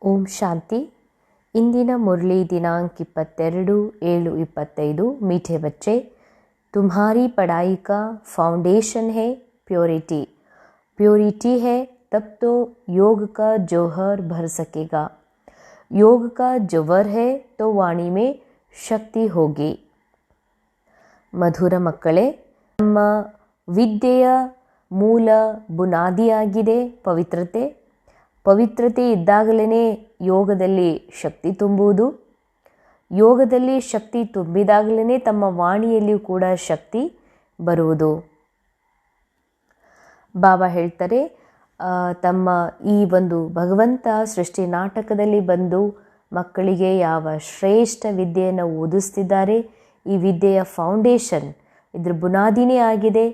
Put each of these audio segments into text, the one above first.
ಓಂ ಶಾಂತಿ. ಇಂದಿನ ಮುರಳಿ ದಿನಾಂಕ 22/7/25. मीठे बच्चे, तुम्हारी पढ़ाई का फाउंडेशन है प्योरिटी. प्योरिटी है तब तो योग का जौहर भर सकेगा. योग का जौहर है तो वाणी में ಶಕ್ತಿ ಹೋಗಿ. ಮಧುರ ಮಕ್ಕಳೇ, ನಮ್ಮ ವಿದ್ಯೆಯ ಮೂಲ ಬುನಾದಿಯಾಗಿದೆ ಪವಿತ್ರತೆ. ಪವಿತ್ರತೆ ಇದ್ದಾಗಲೇ ಯೋಗದಲ್ಲಿ ಶಕ್ತಿ ತುಂಬುವುದು. ಯೋಗದಲ್ಲಿ ಶಕ್ತಿ ತುಂಬಿದಾಗಲೇ ತಮ್ಮ ವಾಣಿಯಲ್ಲಿಯೂ ಕೂಡ ಶಕ್ತಿ ಬರುವುದು. ಬಾಬಾ ಹೇಳ್ತಾರೆ, ತಮ್ಮ ಈ ಒಂದು ಭಗವಂತ ಸೃಷ್ಟಿ ನಾಟಕದಲ್ಲಿ ಬಂದು ಮಕ್ಕಳಿಗೆ ಯಾವ ಶ್ರೇಷ್ಠ ವಿದ್ಯೆಯನ್ನು ಓದಿಸ್ತಿದ್ದಾರೆ. ಈ ವಿದ್ಯೆಯ ಫೌಂಡೇಶನ್, ಇದ್ರ ಬುನಾದಿನೇ ಆಗಿದೆ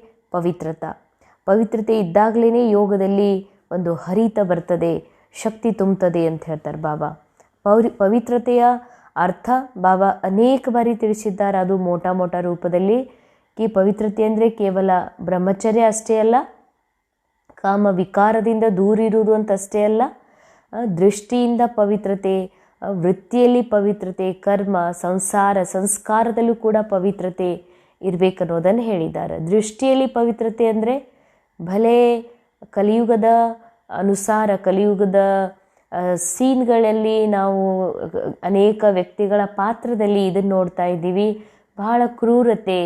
ಪವಿತ್ರತೆ ಇದ್ದಾಗಲೇ ಯೋಗದಲ್ಲಿ ಒಂದು ಹರಿತ ಬರ್ತದೆ, ಶಕ್ತಿ ತುಂಬುತ್ತದೆ ಅಂತ ಹೇಳ್ತಾರೆ ಬಾಬಾ. ಪವಿತ್ರತೆಯ ಅರ್ಥ ಬಾಬಾ ಅನೇಕ ಬಾರಿ ತಿಳಿಸಿದ್ದಾರೆ. ಅದು ಮೋಟ ರೂಪದಲ್ಲಿ ಈ ಪವಿತ್ರತೆ ಅಂದರೆ ಕೇವಲ ಬ್ರಹ್ಮಚರ್ಯ ಅಷ್ಟೇ ಅಲ್ಲ, ಕಾಮ ವಿಕಾರದಿಂದ ದೂರಿರುವುದು ಅಂತ ಅಷ್ಟೇ ಅಲ್ಲ, ದೃಷ್ಟಿಯಿಂದ ಪವಿತ್ರತೆ, ವೃತ್ತಿಯಲ್ಲಿ ಪವಿತ್ರತೆ, ಕರ್ಮ ಸಂಸ್ಕಾರದಲ್ಲೂ ಕೂಡ ಪವಿತ್ರತೆ ಇರಬೇಕನ್ನೋದನ್ನು ಹೇಳಿದ್ದಾರೆ. ದೃಷ್ಟಿಯಲ್ಲಿ ಪವಿತ್ರತೆ ಅಂದರೆ ಭಲೆ ಕಲಿಯುಗದ ಅನುಸಾರ, ಕಲಿಯುಗದ ಸೀನ್ಗಳಲ್ಲಿ ನಾವು ಅನೇಕ ವ್ಯಕ್ತಿಗಳ ಪಾತ್ರದಲ್ಲಿ ಇದನ್ನು ನೋಡ್ತಾ ಇದ್ದೀವಿ. ಬಹಳ ಕ್ರೂರತೆ,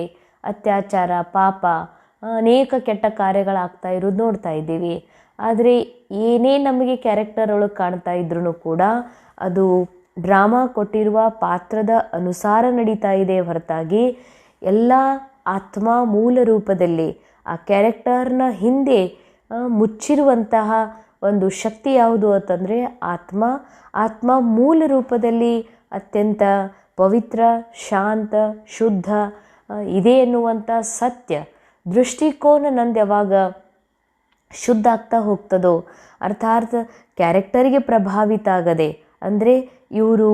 ಅತ್ಯಾಚಾರ, ಪಾಪ, ಅನೇಕ ಕೆಟ್ಟ ಕಾರ್ಯಗಳಾಗ್ತಾ ಇರೋದು ನೋಡ್ತಾ ಇದ್ದೀವಿ. ಆದರೆ ಏನೇ ನಮಗೆ ಕ್ಯಾರೆಕ್ಟರ್ ಒಳಗೆ ಕಾಣ್ತಾ ಇದ್ರೂ ಕೂಡ ಅದು ಡ್ರಾಮಾ ಕೊಟ್ಟಿರುವ ಪಾತ್ರದ ಅನುಸಾರ ನಡೀತಾ ಇದೆ ಹೊರತಾಗಿ ಎಲ್ಲ ಆತ್ಮ ಮೂಲ ರೂಪದಲ್ಲಿ ಆ ಕ್ಯಾರೆಕ್ಟರ್ನ ಹಿಂದೆ ಮುಚ್ಚಿರುವಂತಹ ಒಂದು ಶಕ್ತಿ ಯಾವುದು ಅಂತಂದರೆ ಆತ್ಮ ಮೂಲ ರೂಪದಲ್ಲಿ ಅತ್ಯಂತ ಪವಿತ್ರ, ಶಾಂತ, ಶುದ್ಧ ಇದೆ ಎನ್ನುವಂಥ ಸತ್ಯ ದೃಷ್ಟಿಕೋನ ನಂದು ಯಾವಾಗ ಶುದ್ಧ ಆಗ್ತಾ ಹೋಗ್ತದೋ, ಅರ್ಥಾತ್ ಕ್ಯಾರೆಕ್ಟರಿಗೆ ಪ್ರಭಾವಿತ ಆಗದೆ, ಅಂದರೆ ಇವರು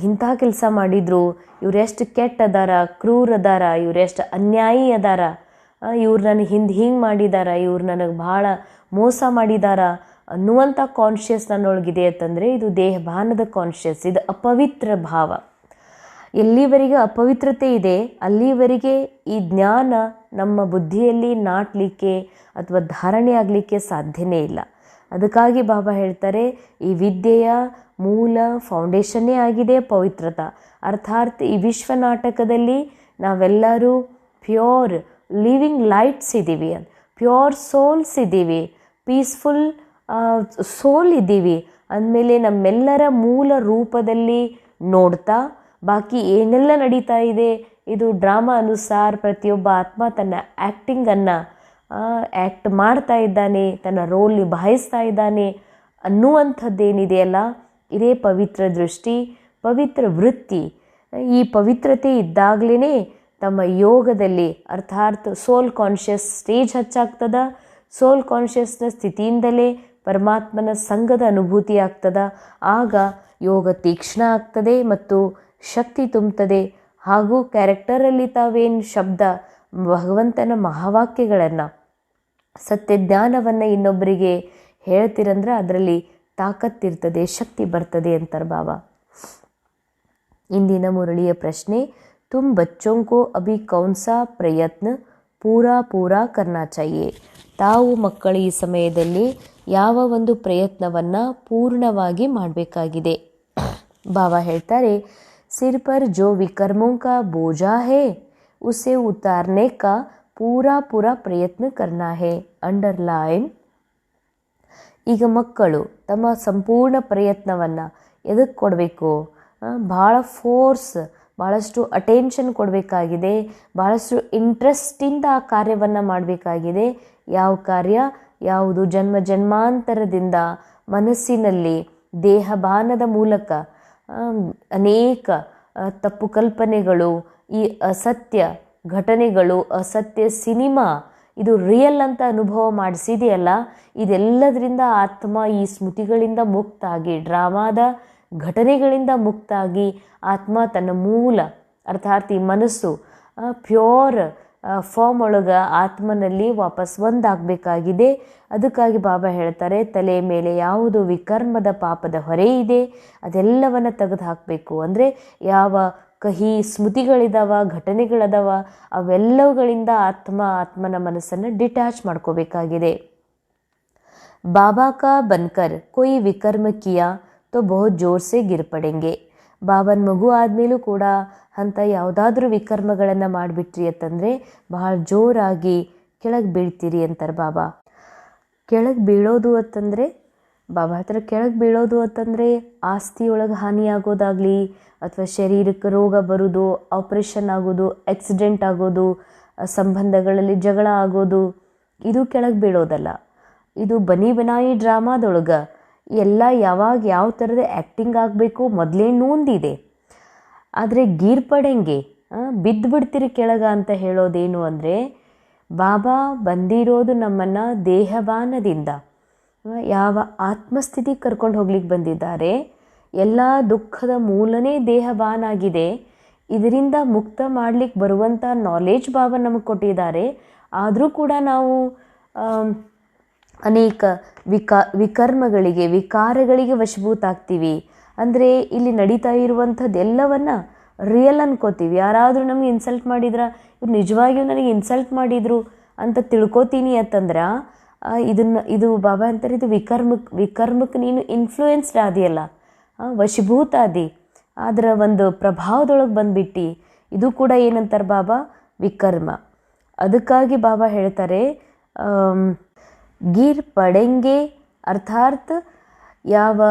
ಇಂಥ ಕೆಲಸ ಮಾಡಿದರು, ಇವರೆಷ್ಟು ಕೆಟ್ಟ ಅದಾರ, ಕ್ರೂರ ಅದಾರ, ಇವರೆಷ್ಟು ಅನ್ಯಾಯಿ ಅದಾರ, ಇವ್ರು ನನಗೆ ಹಿಂಗೆ ಮಾಡಿದಾರ, ಇವ್ರು ನನಗೆ ಭಾಳ ಮೋಸ ಮಾಡಿದಾರ ಅನ್ನುವಂಥ ಕಾನ್ಷಿಯಸ್ ನನ್ನೊಳಗಿದೆ ಅಂತಂದರೆ ಇದು ದೇಹಭಾನದ ಕಾನ್ಷಿಯಸ್. ಇದು ಅಪವಿತ್ರ ಭಾವ. ಎಲ್ಲಿವರೆಗೆ ಅಪವಿತ್ರತೆ ಇದೆ ಅಲ್ಲಿವರೆಗೆ ಈ ಜ್ಞಾನ ನಮ್ಮ ಬುದ್ಧಿಯಲ್ಲಿ ನಾಟಲಿಕ್ಕೆ ಅಥವಾ ಧಾರಣೆ ಆಗಲಿಕ್ಕೆ ಸಾಧ್ಯನೇ ಇಲ್ಲ. ಅದಕ್ಕಾಗಿ ಬಾಬಾ ಹೇಳ್ತಾರೆ, ಈ ವಿದ್ಯೆಯ ಮೂಲ ಫೌಂಡೇಶನ್ನೇ ಆಗಿದೆ ಪವಿತ್ರತಾ. ಅರ್ಥಾತ್ ಈ ವಿಶ್ವ ನಾಟಕದಲ್ಲಿ ನಾವೆಲ್ಲರೂ ಪ್ಯೂರ್ ಲಿವಿಂಗ್ ಲೈಟ್ಸ್ ಇದ್ದೀವಿ, ಪ್ಯೂರ್ ಸೋಲ್ಸ್ ಇದ್ದೀವಿ, ಪೀಸ್ಫುಲ್ ಸೋಲ್ ಇದ್ದೀವಿ ಅಂದಮೇಲೆ ನಮ್ಮೆಲ್ಲರ ಮೂಲ ರೂಪದಲ್ಲಿ ನೋಡ್ತಾ ಬಾಕಿ ಏನೆಲ್ಲ ನಡೀತಾ ಇದೆ ಇದು ಡ್ರಾಮಾ ಅನುಸಾರ ಪ್ರತಿಯೊಬ್ಬ ಆತ್ಮ ತನ್ನ ಆ್ಯಕ್ಟಿಂಗನ್ನು ಆ್ಯಕ್ಟ್ ಮಾಡ್ತಾ ಇದ್ದಾನೆ, ತನ್ನ ರೋಲ್ ನಿಭಾಯಿಸ್ತಾ ಇದ್ದಾನೆ ಅನ್ನುವಂಥದ್ದೇನಿದೆಯಲ್ಲ, ಇದೇ ಪವಿತ್ರ ದೃಷ್ಟಿ, ಪವಿತ್ರ ವೃತ್ತಿ. ಈ ಪವಿತ್ರತೆ ಇದ್ದಾಗಲೇ ತಮ್ಮ ಯೋಗದಲ್ಲಿ ಅರ್ಥಾತ್ ಸೋಲ್ ಕಾನ್ಷಿಯಸ್ ಸ್ಟೇಜ್ ಹಚ್ಚಾಗ್ತದ. ಸೋಲ್ ಕಾನ್ಷಿಯಸ್ನ ಸ್ಥಿತಿಯಿಂದಲೇ ಪರಮಾತ್ಮನ ಸಂಘದ ಅನುಭೂತಿ ಆಗ್ತದ. ಆಗ ಯೋಗ ತೀಕ್ಷ್ಣ ಆಗ್ತದೆ ಮತ್ತು ಶಕ್ತಿ ತುಂಬುತ್ತದೆ. ಹಾಗೂ ಕ್ಯಾರೆಕ್ಟರಲ್ಲಿ ತಾವೇನು ಶಬ್ದ ಭಗವಂತನ ಮಹಾವಾಕ್ಯಗಳನ್ನು, ಸತ್ಯಜ್ಞಾನವನ್ನು ಇನ್ನೊಬ್ಬರಿಗೆ ಹೇಳ್ತಿರಂದ್ರೆ ಅದರಲ್ಲಿ ತಾಕತ್ತಿರ್ತದೆ, ಶಕ್ತಿ ಬರ್ತದೆ ಅಂತಾರೆ ಬಾಬಾ. ಇಂದಿನ ಮುರಳಿಯ ಪ್ರಶ್ನೆ, तुम बच्चों को अभी कौन सा प्रयत्न पूरा करना चाहिए. ತಾವು ಮಕ್ಕಳು ಈ ಸಮಯದಲ್ಲಿ ಯಾವ ಒಂದು ಪ್ರಯತ್ನವನ್ನು ಪೂರ್ಣವಾಗಿ ಮಾಡಬೇಕಾಗಿದೆ. ಬಾಬಾ ಹೇಳ್ತಾರೆ, सिर पर जो विकर्मों का बोझा है उसे उतारने का पूरा प्रयत्न करना है. ಅಂಡರ್ಲೈನ್. ಈಗ ಮಕ್ಕಳು ತಮ್ಮ ಸಂಪೂರ್ಣ ಪ್ರಯತ್ನವನ್ನು ಎದಕ್ಕೆ ಕೊಡಬೇಕು? ಭಾಳ ಫೋರ್ಸ್, ಭಾಳಷ್ಟು ಅಟೆನ್ಷನ್ ಕೊಡಬೇಕಾಗಿದೆ, ಭಾಳಷ್ಟು ಇಂಟ್ರೆಸ್ಟಿಂದ ಆ ಕಾರ್ಯವನ್ನು ಮಾಡಬೇಕಾಗಿದೆ. ಯಾವ ಕಾರ್ಯ? ಯಾವುದು ಜನ್ಮಾಂತರದಿಂದ ಮನಸ್ಸಿನಲ್ಲಿ ದೇಹಭಾನದ ಮೂಲಕ ಅನೇಕ ತಪ್ಪು ಕಲ್ಪನೆಗಳು, ಈ ಅಸತ್ಯ ಘಟನೆಗಳು, ಅಸತ್ಯ ಸಿನಿಮಾ, ಇದು ರಿಯಲ್ ಅಂತ ಅನುಭವ ಮಾಡಿಸಿದೆಯಲ್ಲ, ಇದೆಲ್ಲದರಿಂದ ಆತ್ಮ ಈ ಸ್ಮೃತಿಗಳಿಂದ ಮುಕ್ತಾಗಿ, ಡ್ರಾಮಾದ ಘಟನೆಗಳಿಂದ ಮುಕ್ತಾಗಿ ಆತ್ಮ ತನ್ನ ಮೂಲ ಅರ್ಥಾತ್ ಈ ಮನಸ್ಸು ಪ್ಯೂರ್ ಫಾರ್ಮ್ ಒಳಗೆ ಆತ್ಮನಲ್ಲಿ ವಾಪಸ್ ಒಂದಾಗಬೇಕಾಗಿದೆ. ಅದಕ್ಕಾಗಿ ಬಾಬಾ ಹೇಳ್ತಾರೆ, ತಲೆ ಮೇಲೆ ಯಾವುದು ವಿಕರ್ಮದ ಪಾಪದ ಹೊರೆ ಇದೆ ಅದೆಲ್ಲವನ್ನು ತೆಗೆದು ಹಾಕಬೇಕು. ಅಂದರೆ ಯಾವ ಕಹಿ ಸ್ಮೃತಿಗಳಿದಾವ, ಘಟನೆಗಳದಾವ, ಅವೆಲ್ಲವುಗಳಿಂದ ಆತ್ಮನ ಮನಸ್ಸನ್ನು ಡಿಟ್ಯಾಚ್ ಮಾಡ್ಕೋಬೇಕಾಗಿದೆ. ಬಾಬಾ ಕಾ ಬನ್ಕರ್ ಕೊಯ್ ವಿಕರ್ಮ ಕಿಯಾ ತೋ ಬಹುತ್ ಜೋರ್ ಸೆ ಗಿರ್ ಪಡೆಂಗೆ. ಬಾಬನ ಮಗು ಆದಮೇಲೂ ಕೂಡ ಅಂಥ ಯಾವುದಾದ್ರೂ ವಿಕರ್ಮಗಳನ್ನು ಮಾಡಿಬಿಟ್ರಿ ಅಂತಂದರೆ ಬಹಳ ಜೋರಾಗಿ ಕೆಳಗೆ ಬೀಳ್ತೀರಿ ಅಂತಾರೆ ಬಾಬಾ. ಕೆಳಗೆ ಬೀಳೋದು ಅಂತಂದರೆ ಬಾಬಾ ಹತ್ರ ಕೆಳಗೆ ಬೀಳೋದು ಅಂತಂದರೆ ಆಸ್ತಿಯೊಳಗೆ ಹಾನಿಯಾಗೋದಾಗಲಿ, ಅಥವಾ ಶರೀರಕ್ಕೆ ರೋಗ ಬರೋದು, ಆಪ್ರೇಷನ್ ಆಗೋದು, ಆಕ್ಸಿಡೆಂಟ್ ಆಗೋದು, ಸಂಬಂಧಗಳಲ್ಲಿ ಜಗಳ ಆಗೋದು, ಇದು ಕೆಳಗೆ ಬೀಳೋದಲ್ಲ. ಇದು ಬನಿ ಬನಾಯಿ ಡ್ರಾಮಾದೊಳಗೆ ಎಲ್ಲ ಯಾವಾಗ ಯಾವ ಥರದ ಆ್ಯಕ್ಟಿಂಗ್ ಆಗಬೇಕು ಮೊದಲೇ ನೂಂದಿದೆ. ಆದರೆ ಗೀರ್ ಪಡೆಂಗೆ ಬಿದ್ದು ಬಿಡ್ತೀರಿ ಕೆಳಗೆ ಅಂತ ಹೇಳೋದೇನು ಅಂದರೆ, ಬಾಬಾ ಬಂದಿರೋದು ನಮ್ಮನ್ನು ದೇಹಬಾನದಿಂದ ಯಾವ ಆತ್ಮಸ್ಥಿತಿಗೆ ಕರ್ಕೊಂಡು ಹೋಗ್ಲಿಕ್ಕೆ ಬಂದಿದ್ದಾರೆ. ಎಲ್ಲ ದುಃಖದ ಮೂಲನೇ ದೇಹಬಾನ್ ಆಗಿದೆ. ಇದರಿಂದ ಮುಕ್ತ ಮಾಡಲಿಕ್ಕೆ ಬರುವಂಥ ನಾಲೆಜ್ ಬಾಬಾ ನಮಗೆ ಕೊಟ್ಟಿದ್ದಾರೆ. ಆದರೂ ಕೂಡ ನಾವು ಅನೇಕ ವಿಕರ್ಮಗಳಿಗೆ, ವಿಕಾರಗಳಿಗೆ ವಶಭೂತ ಆಗ್ತೀವಿ. ಅಂದರೆ ಇಲ್ಲಿ ನಡೀತಾ ಇರುವಂಥದ್ದು ಎಲ್ಲವನ್ನು ರಿಯಲ್ ಅನ್ಕೋತೀವಿ. ಯಾರಾದರೂ ನಮಗೆ ಇನ್ಸಲ್ಟ್ ಮಾಡಿದ್ರೆ ಇವ್ರು ನಿಜವಾಗಿಯೂ ನನಗೆ ಇನ್ಸಲ್ಟ್ ಮಾಡಿದರು ಅಂತ ತಿಳ್ಕೊತೀನಿ ಅಂತಂದ್ರೆ ಇದು ಬಾಬಾ ಅಂತಾರೆ, ಇದು ವಿಕರ್ಮಕ್ಕೆ ನೀನು ಇನ್ಫ್ಲೂಯೆನ್ಸ್ಡ್ ಆದಿಯಲ್ಲ, ವಶೀಭೂತ ಆದಿ, ಅದರ ಒಂದು ಪ್ರಭಾವದೊಳಗೆ ಬಂದುಬಿಟ್ಟು ಇದು ಕೂಡ ಏನಂತಾರೆ ಬಾಬಾ, ವಿಕರ್ಮ. ಅದಕ್ಕಾಗಿ ಬಾಬಾ ಹೇಳ್ತಾರೆ ಗಿರ್ ಪಡೆಂಗೆ, ಅರ್ಥಾತ್ ಯಾವ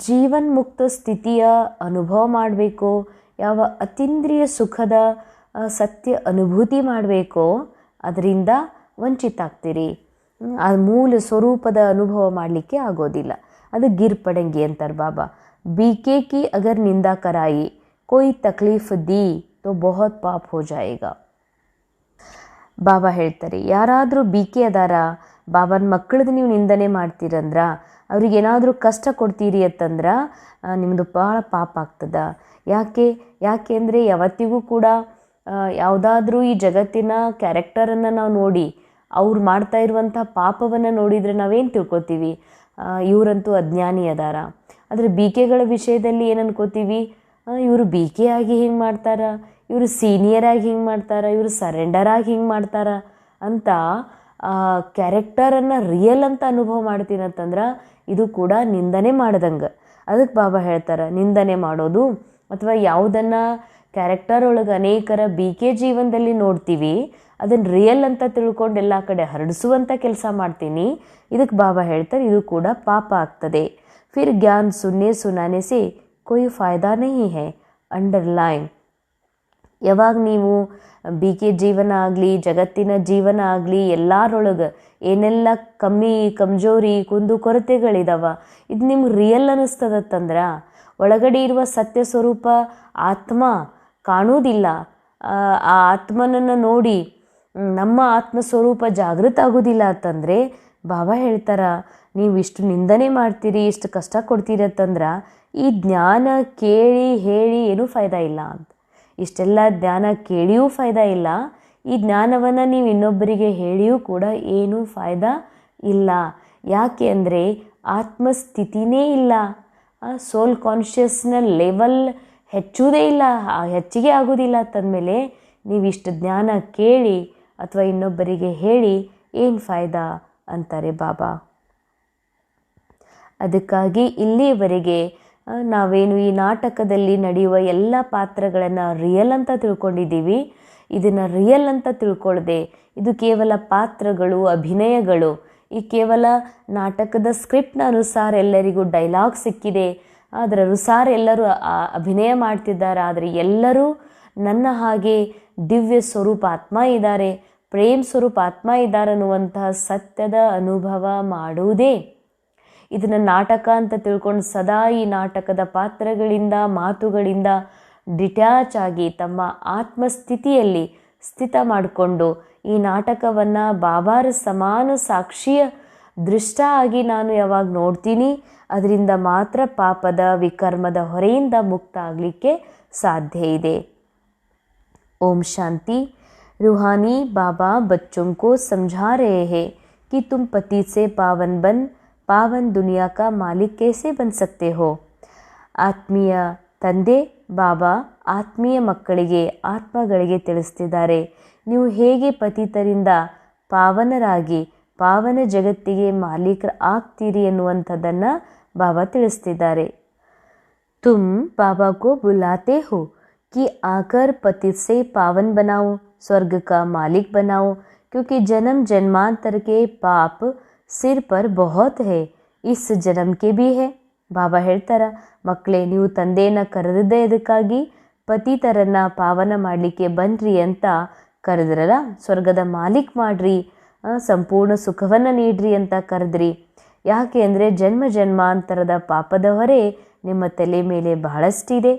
ಜೀವನ್ಮುಕ್ತ ಸ್ಥಿತಿಯ ಅನುಭವ ಮಾಡಬೇಕೋ, ಯಾವ ಅತೀಂದ್ರಿಯ ಸುಖದ ಸತ್ಯ ಅನುಭೂತಿ ಮಾಡಬೇಕೋ ಅದರಿಂದ ವಂಚಿತ ಆಗ್ತೀರಿ. ಆ ಮೂಲ ಸ್ವರೂಪದ ಅನುಭವ ಮಾಡಲಿಕ್ಕೆ ಆಗೋದಿಲ್ಲ. ಅದು ಗಿರ್ ಪಡೆಂಗೆ ಅಂತಾರೆ ಬಾಬಾ. बीके की अगर निंदा कराई कोई तकलीफ दी तो बहुत पाप हो जाएगा. ಬಾಬಾ ಹೇಳ್ತಾರೆ, ಯಾರಾದರೂ ಬೀಕೆ ಅದಾರ, ಬಾಬನ ಮಕ್ಕಳದ್ದು ನೀವು ನಿಂದನೆ ಮಾಡ್ತೀರಂದ್ರೆ, ಅವ್ರಿಗೇನಾದರೂ ಕಷ್ಟ ಕೊಡ್ತೀರಿ ಅಂತಂದ್ರೆ ನಿಮ್ಮದು ಭಾಳ ಪಾಪ ಆಗ್ತದ. ಯಾಕೆ ಅಂದರೆ ಯಾವತ್ತಿಗೂ ಕೂಡ ಯಾವುದಾದ್ರೂ ಈ ಜಗತ್ತಿನ ಕ್ಯಾರೆಕ್ಟರನ್ನು ನಾವು ನೋಡಿ ಅವ್ರು ಮಾಡ್ತಾ ಇರುವಂಥ ಪಾಪವನ್ನು ನೋಡಿದರೆ ನಾವೇನು ತಿಳ್ಕೊತೀವಿ, ಇವರಂತೂ ಅಜ್ಞಾನಿ ಅದಾರ. ಆದರೆ ಬೀಕೆಗಳ ವಿಷಯದಲ್ಲಿ ಏನು ಅನ್ಕೋತೀವಿ, ಇವರು ಬೀಕೆ ಆಗಿ ಹಿಂಗೆ ಮಾಡ್ತಾರ, ಇವರು ಸೀನಿಯರಾಗಿ ಹಿಂಗೆ ಮಾಡ್ತಾರೆ, ಇವರು ಸರೆಂಡರಾಗಿ ಹಿಂಗೆ ಮಾಡ್ತಾರೆ ಅಂತ ಕ್ಯಾರೆಕ್ಟರನ್ನು ರಿಯಲ್ ಅಂತ ಅನುಭವ ಮಾಡ್ತೀನಿ ಅಂತಂದ್ರೆ ಇದು ಕೂಡ ನಿಂದನೆ ಮಾಡ್ದಂಗೆ. ಅದಕ್ಕೆ ಬಾಬಾ ಹೇಳ್ತಾರೆ, ನಿಂದನೆ ಮಾಡೋದು ಅಥವಾ ಯಾವುದನ್ನು ಕ್ಯಾರೆಕ್ಟರ್ ಒಳಗೆ ಅನೇಕರ ಬೀಕೆ ಜೀವನದಲ್ಲಿ ನೋಡ್ತೀವಿ ಅದನ್ನು ರಿಯಲ್ ಅಂತ ತಿಳ್ಕೊಂಡು ಎಲ್ಲ ಕಡೆ ಹರಡಿಸುವಂಥ ಕೆಲಸ ಮಾಡ್ತೀನಿ. ಇದಕ್ಕೆ ಬಾಬಾ ಹೇಳ್ತಾರೆ ಇದು ಕೂಡ ಪಾಪ ಆಗ್ತದೆ. ಫಿರ್ ಜ್ಞಾನ ಸುನಾನೆ ಸೆ ಕೊಯ್ ಫಾಯ್ದಾ ನಹೀ ಹೈ ಅಂಡರ್ಲೈನ್. ಯಾವಾಗ ನೀವು ಬೀಕೆ ಜೀವನ ಆಗಲಿ, ಜಗತ್ತಿನ ಜೀವನ ಆಗಲಿ, ಎಲ್ಲರೊಳಗೆ ಏನೆಲ್ಲ ಕಮ್ಜೋರಿ ಕುಂದು ಕೊರತೆಗಳಿದಾವ ಇದು ನಿಮ್ಗೆ ರಿಯಲ್ ಅನ್ನಿಸ್ತದತ್ತಂದ್ರೆ ಒಳಗಡೆ ಇರುವ ಸತ್ಯ ಸ್ವರೂಪ ಆತ್ಮ ಕಾಣುವುದಿಲ್ಲ. ಆ ಆತ್ಮನನ್ನು ನೋಡಿ ನಮ್ಮ ಆತ್ಮಸ್ವರೂಪ ಜಾಗೃತ ಆಗೋದಿಲ್ಲ ಅಂತಂದರೆ ಬಾಬಾ ಹೇಳ್ತಾರ, ನೀವು ಇಷ್ಟು ನಿಂದನೆ ಮಾಡ್ತೀರಿ, ಇಷ್ಟು ಕಷ್ಟ ಕೊಡ್ತೀರಿ ಅಂತಂದ್ರೆ ಈ ಜ್ಞಾನ ಕೇಳಿ ಹೇಳಿ ಏನೂ ಫಾಯ್ದಾ ಇಲ್ಲ ಅಂತ. ಇಷ್ಟೆಲ್ಲ ಜ್ಞಾನ ಕೇಳಿಯೂ ಫಾಯ್ದಾ ಇಲ್ಲ, ಈ ಜ್ಞಾನವನ್ನು ನೀವು ಇನ್ನೊಬ್ಬರಿಗೆ ಹೇಳಿಯೂ ಕೂಡ ಏನೂ ಫಾಯ್ದಾ ಇಲ್ಲ. ಯಾಕೆ ಅಂದರೆ ಆತ್ಮಸ್ಥಿತಿನೇ ಇಲ್ಲ, ಸೋಲ್ ಕಾನ್ಷಿಯಸ್ನ ಲೆವೆಲ್ ಹೆಚ್ಚುವುದೇ ಇಲ್ಲ, ಹೆಚ್ಚಿಗೆ ಆಗೋದಿಲ್ಲ ಅಂತಂದಮೇಲೆ ನೀವು ಇಷ್ಟು ಜ್ಞಾನ ಕೇಳಿ ಅಥವಾ ಇನ್ನೊಬ್ಬರಿಗೆ ಹೇಳಿ ಏನು ಫಾಯ್ದಾ ಅಂತಾರೆ ಬಾಬಾ. ಅದಕ್ಕಾಗಿ ಇಲ್ಲಿಯವರೆಗೆ ನಾವೇನು ಈ ನಾಟಕದಲ್ಲಿ ನಡೆಯುವ ಎಲ್ಲ ಪಾತ್ರಗಳನ್ನು ರಿಯಲ್ ಅಂತ ತಿಳ್ಕೊಂಡಿದ್ದೀವಿ. ಇದನ್ನು ರಿಯಲ್ ಅಂತ ತಿಳ್ಕೊಳ್ಳದೆ ಇದು ಕೇವಲ ಪಾತ್ರಗಳು, ಅಭಿನಯಗಳು. ಈ ಕೇವಲ ನಾಟಕದ ಸ್ಕ್ರಿಪ್ಟ್ನ ಅನುಸಾರ ಎಲ್ಲರಿಗೂ ಡೈಲಾಗ್ ಸಿಕ್ಕಿದೆ, ಅದರ ಅನುಸಾರ ಎಲ್ಲರೂ ಅಭಿನಯ ಮಾಡ್ತಿದ್ದಾರೆ. ಆದರೆ ಎಲ್ಲರೂ ನನ್ನ ಹಾಗೆ ದಿವ್ಯ ಸ್ವರೂಪ ಆತ್ಮ ಇದ್ದಾರೆ, ಪ್ರೇಮ್ ಸ್ವರೂಪ ಆತ್ಮ ಇದ್ದಾರೆ ಅನ್ನುವಂತಹ ಸತ್ಯದ ಅನುಭವ ಮಾಡುವುದೇ. ಇದನ್ನು ನಾಟಕ ಅಂತ ತಿಳ್ಕೊಂಡು ಸದಾ ಈ ನಾಟಕದ ಪಾತ್ರಗಳಿಂದ, ಮಾತುಗಳಿಂದ ಡಿಟ್ಯಾಚ್ ಆಗಿ ತಮ್ಮ ಆತ್ಮಸ್ಥಿತಿಯಲ್ಲಿ ಸ್ಥಿತ ಮಾಡಿಕೊಂಡು ಈ ನಾಟಕವನ್ನು ಬಾಬಾರ ಸಮಾನ ಸಾಕ್ಷಿಯ ದೃಷ್ಟ ಆಗಿ ನಾನು ಯಾವಾಗ ನೋಡ್ತೀನಿ ಅದರಿಂದ ಮಾತ್ರ ಪಾಪದ ವಿಕರ್ಮದ ಹೊರೆಯಿಂದ ಮುಕ್ತ ಆಗಲಿಕ್ಕೆ ಸಾಧ್ಯ ಇದೆ. ಓಂ ಶಾಂತಿ. रूहानी बाबा बच्चों को समझा रहे हैं कि तुम पति से पावन बन पावन दुनिया का मालिक कैसे बन सकते हो. ಆತ್ಮೀಯ ತಂದೆ ಬಾಬಾ ಆತ್ಮೀಯ ಮಕ್ಕಳಿಗೆ ಆತ್ಮಗಳಿಗೆ ತಿಳಿಸ್ತಿದ್ದಾರೆ, ನೀವು ಹೇಗೆ ಪತಿತರಿಂದ ಪಾವನರಾಗಿ ಪಾವನ ಜಗತ್ತಿಗೆ ಮಾಲೀಕರ ಆಗ್ತೀರಿ ಎನ್ನುವಂಥದ್ದನ್ನು ಬಾಬಾ ತಿಳಿಸ್ತಿದ್ದಾರೆ. तुम बाबा को बुलाते हो कि आकर पति से पावन बनाओ, स्वर्ग का मालिक बनाओ, क्योंकि जन्म जन्मांतर के पाप सिर पर बहुत है, इस जन्म के भी है. ಬಾಬಾ ಹೇಳ್ತಾರ, ಮಕ್ಕಳೇ ನೀವು ತಂದೆಯನ್ನು ಕರೆದಿದ್ದೇ ಇದಕ್ಕಾಗಿ ಪತಿತರನ್ನು ಪಾವನ ಮಾಡಲಿಕ್ಕೆ ಬನ್ನಿರಿ ಅಂತ ಕರೆದ್ರಲ್ಲ, ಸ್ವರ್ಗದ ಮಾಲೀಕ್ ಮಾಡ್ರಿ, ಸಂಪೂರ್ಣ ಸುಖವನ್ನು ನೀಡ್ರಿ ಅಂತ ಕರೆದ್ರಿ. ಯಾಕೆ ಅಂದರೆ ಜನ್ಮ ಜನ್ಮಾಂತರದ ಪಾಪದ ಹೊರೆ ನಿಮ್ಮ ತಲೆ ಮೇಲೆ ಬಹಳಷ್ಟಿದೆ.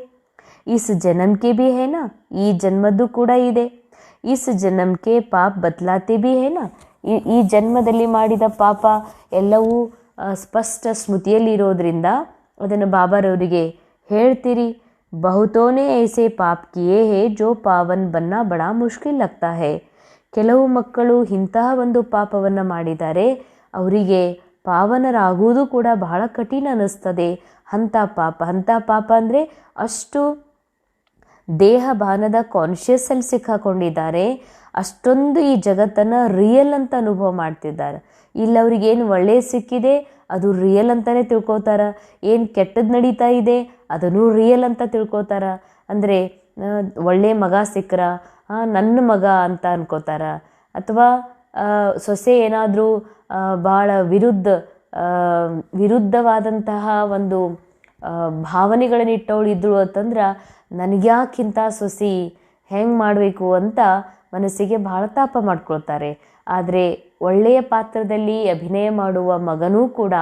ಇಸ್ ಜನ್ಮಕ್ಕೆ ಭೀ ಹೇನಾ, ಈ ಜನ್ಮದ್ದು ಕೂಡ ಇದೆ. ಇಸ್ ಜನ್ಮಕ್ಕೆ ಪಾಪ ಬದಲಾತೆ ಭೀ ಹೇನಾ, ಈ ಜನ್ಮದಲ್ಲಿ ಮಾಡಿದ ಪಾಪ ಎಲ್ಲವೂ ಸ್ಪಷ್ಟ ಸ್ಮೃತಿಯಲ್ಲಿರೋದ್ರಿಂದ ಅದನ್ನು ಬಾಬಾರವರಿಗೆ ಹೇಳ್ತೀರಿ. ಬಹುತೋನೇ ಐಸೆ ಪಾಪ್ ಕಿಯೇ ಹೇ ಜೋ ಪಾವನ್ ಬನ್ನ ಬಡಾ ಮುಷ್ಕಿಲ್ ಲಗ್ತಾ ಹೇ. ಕೆಲವು ಮಕ್ಕಳು ಇಂತಹ ಒಂದು ಪಾಪವನ್ನು ಮಾಡಿದ್ದಾರೆ, ಅವರಿಗೆ ಪಾವನರಾಗುವುದು ಕೂಡ ಬಹಳ ಕಠಿಣ ಅನ್ನಿಸ್ತದೆ. ಅಂಥ ಪಾಪ ಅಂದರೆ ಅಷ್ಟು ದೇಹ ಭಾನದ ಕಾನ್ಷಿಯಸ್ಸಲ್ಲಿ ಸಿಕ್ಕಾಕೊಂಡಿದ್ದಾರೆ, ಅಷ್ಟೊಂದು ಈ ಜಗತ್ತನ್ನು ರಿಯಲ್ ಅಂತ ಅನುಭವ ಮಾಡ್ತಿದ್ದಾರೆ. ಇಲ್ಲಿ ಅವ್ರಿಗೇನು ಒಳ್ಳೆಯ ಸಿಕ್ಕಿದೆ ಅದು ರಿಯಲ್ ಅಂತಲೇ ತಿಳ್ಕೊತಾರ, ಏನು ಕೆಟ್ಟದ್ದು ನಡೀತಾ ಇದೆ ಅದನ್ನು ರಿಯಲ್ ಅಂತ ತಿಳ್ಕೊತಾರ. ಅಂದರೆ ಒಳ್ಳೆಯ ಮಗ ಸಿಕ್ಕರ ನನ್ನ ಮಗ ಅಂತ ಅನ್ಕೋತಾರ, ಅಥವಾ ಸೊಸೆ ಏನಾದರೂ ಭಾಳ ವಿರುದ್ಧವಾದಂತಹ ಒಂದು ಭಾವನೆಗಳನ್ನ ಇಟ್ಟವಳಿದ್ರು ಅಂತಂದ್ರೆ ನನಗ್ಯಾಕಿಂತ ಸೊಸಿ ಹೆಂಗೆ ಮಾಡಬೇಕು ಅಂತ ಮನಸ್ಸಿಗೆ ಭಾಳ ತಾಪ ಮಾಡ್ಕೊಳ್ತಾರೆ. ಆದರೆ ಒಳ್ಳೆಯ ಪಾತ್ರದಲ್ಲಿ ಅಭಿನಯ ಮಾಡುವ ಮಗನೂ ಕೂಡ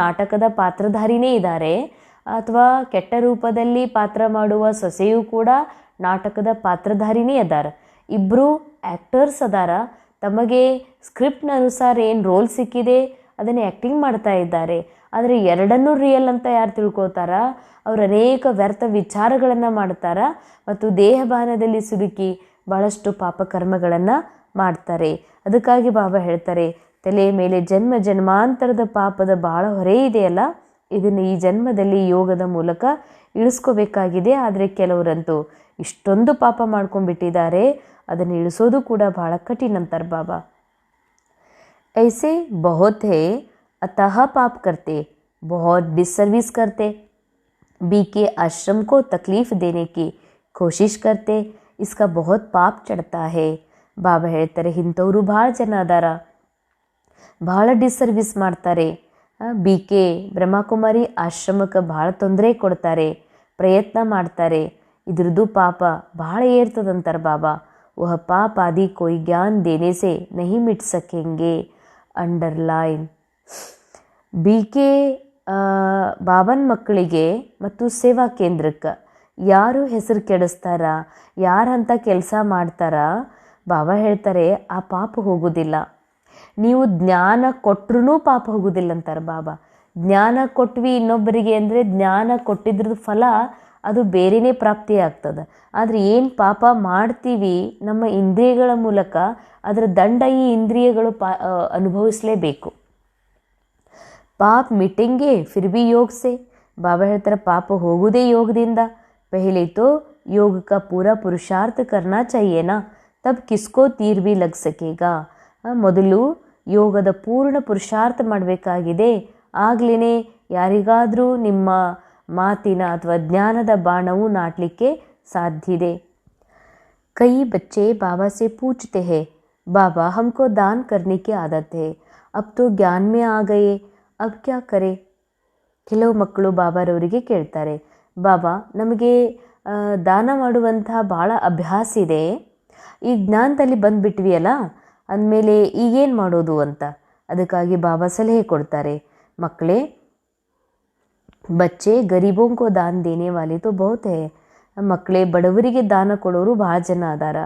ನಾಟಕದ ಪಾತ್ರಧಾರಿನೇ ಇದ್ದಾರೆ, ಅಥವಾ ಕೆಟ್ಟ ರೂಪದಲ್ಲಿ ಪಾತ್ರ ಮಾಡುವ ಸೊಸೆಯೂ ಕೂಡ ನಾಟಕದ ಪಾತ್ರಧಾರಿನೇ ಅದಾರ. ಇಬ್ಬರು ಆ್ಯಕ್ಟರ್ಸ್ ಅದಾರ, ತಮಗೆ ಸ್ಕ್ರಿಪ್ಟ್ನ ಅನುಸಾರ ಏನು ರೋಲ್ ಸಿಕ್ಕಿದೆ ಅದನ್ನು ಆ್ಯಕ್ಟಿಂಗ್ ಮಾಡ್ತಾ ಇದ್ದಾರೆ. ಆದರೆ ಎರಡನ್ನೂ ರಿಯಲ್ ಅಂತ ಯಾರು ತಿಳ್ಕೊತಾರ ಅವರು ಅನೇಕ ವ್ಯರ್ಥ ವಿಚಾರಗಳನ್ನು ಮಾಡ್ತಾರ ಮತ್ತು ದೇಹಭಾನದಲ್ಲಿ ಸಿಲುಕಿ ಭಾಳಷ್ಟು ಪಾಪಕರ್ಮಗಳನ್ನು ಮಾಡ್ತಾರೆ. ಅದಕ್ಕಾಗಿ ಬಾಬಾ ಹೇಳ್ತಾರೆ, ತಲೆ ಮೇಲೆ ಜನ್ಮ ಜನ್ಮಾಂತರದ ಪಾಪದ ಭಾಳ ಹೊರೆ ಇದೆಯಲ್ಲ, ಇದನ್ನು ಈ ಜನ್ಮದಲ್ಲಿ ಯೋಗದ ಮೂಲಕ ಇಳಿಸ್ಕೋಬೇಕಾಗಿದೆ. ಆದರೆ ಕೆಲವರಂತೂ ಇಷ್ಟೊಂದು ಪಾಪ ಮಾಡ್ಕೊಂಡ್ಬಿಟ್ಟಿದ್ದಾರೆ, ಅದನ್ನು ಇಳಿಸೋದು ಕೂಡ ಭಾಳ ಕಠಿಣ ಅಂತಾರೆ ಬಾಬಾ. ऐसे बहुत है अतः पाप करते, बहुत डिसर्विस करते, बी के आश्रम को तकलीफ देने की कोशिश करते, इसका बहुत पाप चढ़ता है. ಬಾಬಾ ಹೇಳ್ತಾರೆ, ಇಂಥವರು ಭಾಳ ಜನ ಅದಾರ, ಭಾಳ ಡಿಸರ್ವಿಸ್ ಮಾಡ್ತಾರೆ. ಬಿ ಕೆ ಬ್ರಹ್ಮಕುಮಾರಿ ಆಶ್ರಮಕ್ಕೆ ಭಾಳ ತೊಂದರೆ ಕೊಡ್ತಾರೆ, ಪ್ರಯತ್ನ ಮಾಡ್ತಾರೆ, ಇದ್ರದ್ದು ಪಾಪ ಭಾಳ ಏರ್ತದಂತಾರೆ ಬಾಬಾ. ವಹ ಪಾಪ ಆದಿ ಕೋಯಿ ಜ್ಞಾನ ದೇನೆ ಸೆ ನಹಿ ಮಿಟ್ ಸಕೆಂಗೆ. ಅಂಡರ್ಲೈನ್. ಬಿ ಕೆ ಬಾಬನ ಮಕ್ಕಳಿಗೆ ಮತ್ತು ಸೇವಾ ಕೇಂದ್ರಕ್ಕೆ ಯಾರು ಹೆಸರು ಕೆಡಿಸ್ತಾರ, ಯಾರಂಥ ಕೆಲಸ ಮಾಡ್ತಾರ, ಬಾಬಾ ಹೇಳ್ತಾರೆ ಆ ಪಾಪ ಹೋಗೋದಿಲ್ಲ. ನೀವು ಜ್ಞಾನ ಕೊಟ್ಟರೂ ಪಾಪ ಹೋಗೋದಿಲ್ಲ ಅಂತಾರೆ ಬಾಬಾ. ಜ್ಞಾನ ಕೊಟ್ವಿ ಇನ್ನೊಬ್ಬರಿಗೆ ಅಂದರೆ ಜ್ಞಾನ ಕೊಟ್ಟಿದ್ರದ್ದು ಫಲ ಅದು ಬೇರೆಯೇ ಪ್ರಾಪ್ತಿ ಆಗ್ತದೆ. ಆದರೆ ಏನು ಪಾಪ ಮಾಡ್ತೀವಿ ನಮ್ಮ ಇಂದ್ರಿಯಗಳ ಮೂಲಕ ಅದರ ದಂಡ ಈ ಇಂದ್ರಿಯಗಳು ಅನುಭವಿಸಲೇಬೇಕು. ಪಾಪ ಮಿಟೆಂಗೆ ಫಿರ್ ಭಿ ಯೋಗ ಸೆ. ಬಾಬಾ ಹೇಳ್ತಾರೆ ಪಾಪ ಹೋಗುವುದೇ ಯೋಗದಿಂದ. ಪಹಲೆ ತೋ ಯೋಗ ಕಾ ಪೂರಾ ಪುರುಷಾರ್ಥ ಕರ್ನಾ ಚಾಹಿಯೇನಾ, ತಬ್ ಕಿಸ್ಕೋ ತೀರ್ ಭಿ ಲಗ್ ಸಕೇಗಾ. ಮೊದಲು ಯೋಗದ ಪೂರ್ಣ ಪುರುಷಾರ್ಥ ಮಾಡಬೇಕಾಗಿದೆ, ಆಗ್ಲೇ ಯಾರಿಗಾದರೂ ನಿಮ್ಮ ಮಾತಿನ ಅಥವಾ ಜ್ಞಾನದ ಬಾಣವು ನಾಟಲಿಕ್ಕೆ ಸಾಧ್ಯ ಇದೆ. ಕೈ ಬಚ್ಚೆ ಬಾಬಾ ಸೆ ಪೂಛತೆ ಹೇ, ಬಾಬಾ ಹಮ್ಕೋ ದಾನ್ ಕರ್ನೆ ಕಿ ಆದತ್ ಹೇ, ಅಬ್ ತೋ ಜ್ಞಾನ ಮೇ ಆ ಗಯೆ, ಅಬ್ ಕ್ಯಾ ಕರೆ. ಕೆಲವು ಮಕ್ಕಳು ಬಾಬಾರವರಿಗೆ ಕೇಳ್ತಾರೆ, ಬಾಬಾ ನಮಗೆ ದಾನ ಮಾಡುವಂತಹ ಭಾಳ ಅಭ್ಯಾಸ ಇದೆ, ಈ ಜ್ಞಾನದಲ್ಲಿ ಬಂದುಬಿಟ್ವಿಯಲ್ಲ ಅಂದಮೇಲೆ ಈಗೇನು ಮಾಡೋದು ಅಂತ. ಅದಕ್ಕಾಗಿ ಬಾಬಾ ಸಲಹೆ ಕೊಡ್ತಾರೆ, ಮಕ್ಕಳೇ ಬಚ್ಚೆ ಗರೀಬೋಂ ಕೋ ದಾನ್ ದೇನೆ ವಾಲೆ ತೋ ಬಹುತ್ ಹೇ. ಮಕ್ಕಳೇ ಬಡವರಿಗೆ ದಾನ ಕೊಡೋರು ಭಾಳ ಜನ ಅದಾರ,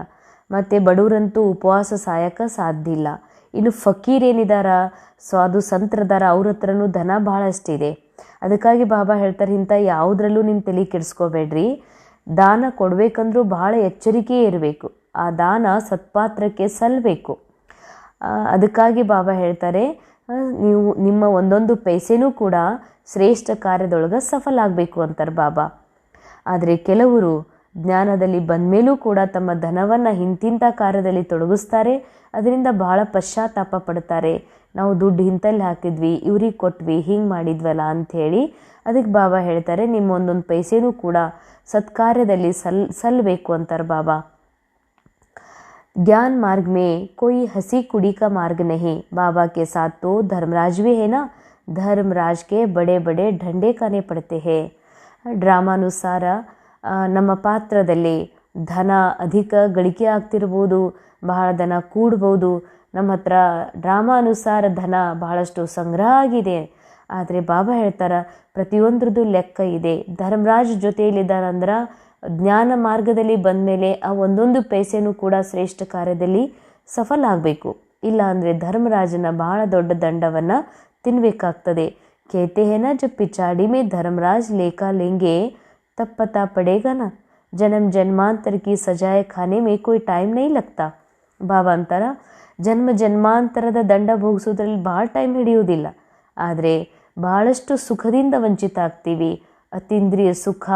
ಮತ್ತು ಬಡವರಂತೂ ಉಪವಾಸ ಸಾಯಕ್ಕೆ ಸಾಧ್ಯ ಇಲ್ಲ. ಇನ್ನು ಫಕೀರ್ ಏನಿದಾರ, ಸಾಧು ಸಂತ್ರದಾರ, ಅವ್ರ ಹತ್ರನೂ ಧನ ಭಾಳಷ್ಟಿದೆ. ಅದಕ್ಕಾಗಿ ಬಾಬಾ ಹೇಳ್ತಾರೆ, ಇಂಥ ಯಾವುದ್ರಲ್ಲೂ ನಿಮ್ಮ ತಲೆ ಕೆಡಿಸ್ಕೋಬೇಡ್ರಿ, ದಾನ ಕೊಡಬೇಕಂದ್ರೂ ಭಾಳ ಎಚ್ಚರಿಕೆ ಇರಬೇಕು. ಆ ದಾನ ಸತ್ಪಾತ್ರಕ್ಕೆ ಸಲ್ಲಬೇಕು. ಅದಕ್ಕಾಗಿ ಬಾಬಾ ಹೇಳ್ತಾರೆ, ನೀವು ನಿಮ್ಮ ಒಂದೊಂದು ಪೈಸೆನೂ ಕೂಡ ಶ್ರೇಷ್ಠ ಕಾರ್ಯದೊಳಗೆ ಸಫಲ ಆಗಬೇಕು ಅಂತಾರೆ ಬಾಬಾ. ಆದರೆ ಕೆಲವರು ಜ್ಞಾನದಲ್ಲಿ ಬಂದ ಮೇಲೂ ಕೂಡ ತಮ್ಮ ಧನವನ್ನು ಇಂತಿಂಥ ಕಾರ್ಯದಲ್ಲಿ ತೊಡಗಿಸ್ತಾರೆ. ಅದರಿಂದ ಬಹಳ ಪಶ್ಚಾತ್ತಾಪ ಪಡ್ತಾರೆ. ನಾವು ದುಡ್ಡು ಇಂಥಲ್ಲಿ ಹಾಕಿದ್ವಿ, ಇವ್ರಿಗೆ ಕೊಟ್ವಿ, ಹಿಂಗೆ ಮಾಡಿದ್ವಲ್ಲ ಅಂಥೇಳಿ. ಅದಕ್ಕೆ ಬಾಬಾ ಹೇಳ್ತಾರೆ, ನಿಮ್ಮ ಒಂದೊಂದು ಪೈಸೆನೂ ಕೂಡ ಸತ್ಕಾರ್ಯದಲ್ಲಿ ಸಲ್ಲಬೇಕು ಅಂತಾರೆ ಬಾಬಾ. ज्ञान मार्ग में कोई हंसी कुड़ी का मार्ग नहीं. बाबा के साथ तो धर्मराज भी है ना, धर्मराज के बड़े बड़े ढंडे खाने पड़ते हैं. ಡ್ರಾಮಾನುಸಾರ ನಮ್ಮ ಪಾತ್ರದಲ್ಲಿ ಧನ ಅಧಿಕ ಗಳಿಕೆ ಆಗ್ತಿರ್ಬೋದು, ಬಹಳ ಧನ ಕೂಡ್ಬೋದು. ನಮ್ಮ ಹತ್ರ ಡ್ರಾಮಾನುಸಾರ ಧನ ಬಹಳಷ್ಟು ಸಂಗ್ರಹ ಆಗಿದೆ. ಆದರೆ ಬಾಬಾ ಹೇಳ್ತಾರೆ, ಪ್ರತಿಯೊಂದ್ರದ್ದು ಲೆಕ್ಕ ಇದೆ. ಧರ್ಮರಾಜ್ ಜೊತೆಯಲ್ಲಿದ್ದಾನಂದ್ರೆ ಜ್ಞಾನ ಮಾರ್ಗದಲ್ಲಿ ಬಂದ ಮೇಲೆ ಆ ಒಂದೊಂದು ಪೈಸೆನೂ ಕೂಡ ಶ್ರೇಷ್ಠ ಕಾರ್ಯದಲ್ಲಿ ಸಫಲ ಆಗಬೇಕು. ಇಲ್ಲ ಅಂದರೆ ಧರ್ಮರಾಜನ ಬಹಳ ದೊಡ್ಡ ದಂಡವನ್ನು ತಿನ್ನಬೇಕಾಗ್ತದೆ. कहते हैं ना, जब पिछाड़ी में धर्मराज लेखा लेंगे तब पता पड़ेगा ना, जन्म जन्मांतर की सजाए खाने में कोई टाइम नहीं लगता. ಬಾಬಾ ಅಂತಾರ, ಜನ್ಮ ಜನ್ಮಾಂತರದ ದಂಡ ಭೋಗಿಸೋದ್ರಲ್ಲಿ ಭಾಳ ಟೈಮ್ ಹಿಡಿಯೋದಿಲ್ಲ. ಆದರೆ ಬಹಳಷ್ಟು ಸುಖದಿಂದ ವಂಚಿತ ಆಗ್ತೀವಿ. ಅತೀಂದ್ರಿಯ ಸುಖ,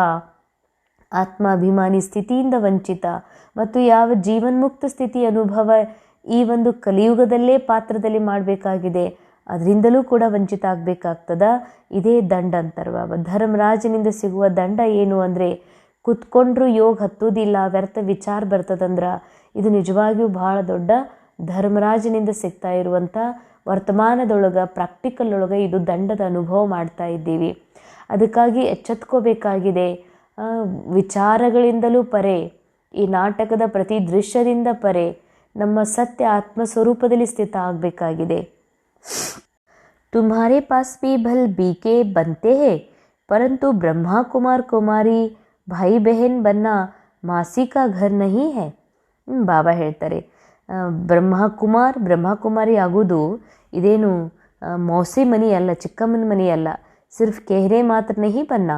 ಆತ್ಮಾಭಿಮಾನಿ ಸ್ಥಿತಿಯಿಂದ ವಂಚಿತ ಮತ್ತು ಯಾವ ಜೀವನ್ಮುಕ್ತ ಸ್ಥಿತಿ ಅನುಭವ ಈ ಒಂದು ಕಲಿಯುಗದಲ್ಲೇ ಪಾತ್ರದಲ್ಲಿ ಮಾಡಬೇಕಾಗಿದೆ. ಅದರಿಂದಲೂ ಕೂಡ ವಂಚಿತ ಆಗಬೇಕಾಗ್ತದ. ಇದೇ ದಂಡ ಅಂತಾರೆ ಬಾಬಾ. ಧರ್ಮರಾಜನಿಂದ ಸಿಗುವ ದಂಡ ಏನು ಅಂದರೆ, ಕುತ್ಕೊಂಡ್ರೂ ಯೋಗ ಹತ್ತೋದಿಲ್ಲ, ವ್ಯರ್ಥ ವಿಚಾರ ಬರ್ತದಂದ್ರೆ ಇದು ನಿಜವಾಗಿಯೂ ಭಾಳ ದೊಡ್ಡ ಧರ್ಮರಾಜನಿಂದ ಸಿಗ್ತಾ ಇರುವಂಥ ವರ್ತಮಾನದೊಳಗೆ, ಪ್ರಾಕ್ಟಿಕಲ್ ಒಳಗೆ ಇದು ದಂಡದ ಅನುಭವ ಮಾಡ್ತಾ ಇದ್ದೀವಿ. ಅದಕ್ಕಾಗಿ ಎಚ್ಚೆತ್ಕೋಬೇಕಾಗಿದೆ. ವಿಚಾರಗಳಿಂದಲೂ ಪರೆ, ಈ ನಾಟಕದ ಪ್ರತಿ ದೃಶ್ಯದಿಂದ ಪರೆ ನಮ್ಮ ಸತ್ಯ ಆತ್ಮಸ್ವರೂಪದಲ್ಲಿ ಸ್ಥಿತ ಆಗಬೇಕಾಗಿದೆ. तुम्हारे पास भी भल बीके बनते हैं, परंतु ब्रह्मा कुमार कुमारी भाई बहन बनना मासी का घर नहीं है. ಬಾಬಾ ಹೇಳ್ತಾರೆ, ಬ್ರಹ್ಮಕುಮಾರಿ ಆಗೋದು ಇದೇನು ಮೌಸಿ ಮನಿ ಅಲ್ಲ, ಚಿಕ್ಕಮ್ಮನ ಮನಿ ಅಲ್ಲ. ಸಿರ್ಫ್ ಕೆಹರೆ ಮಾತ್ರ ನಹಿ ಬನ್ನ.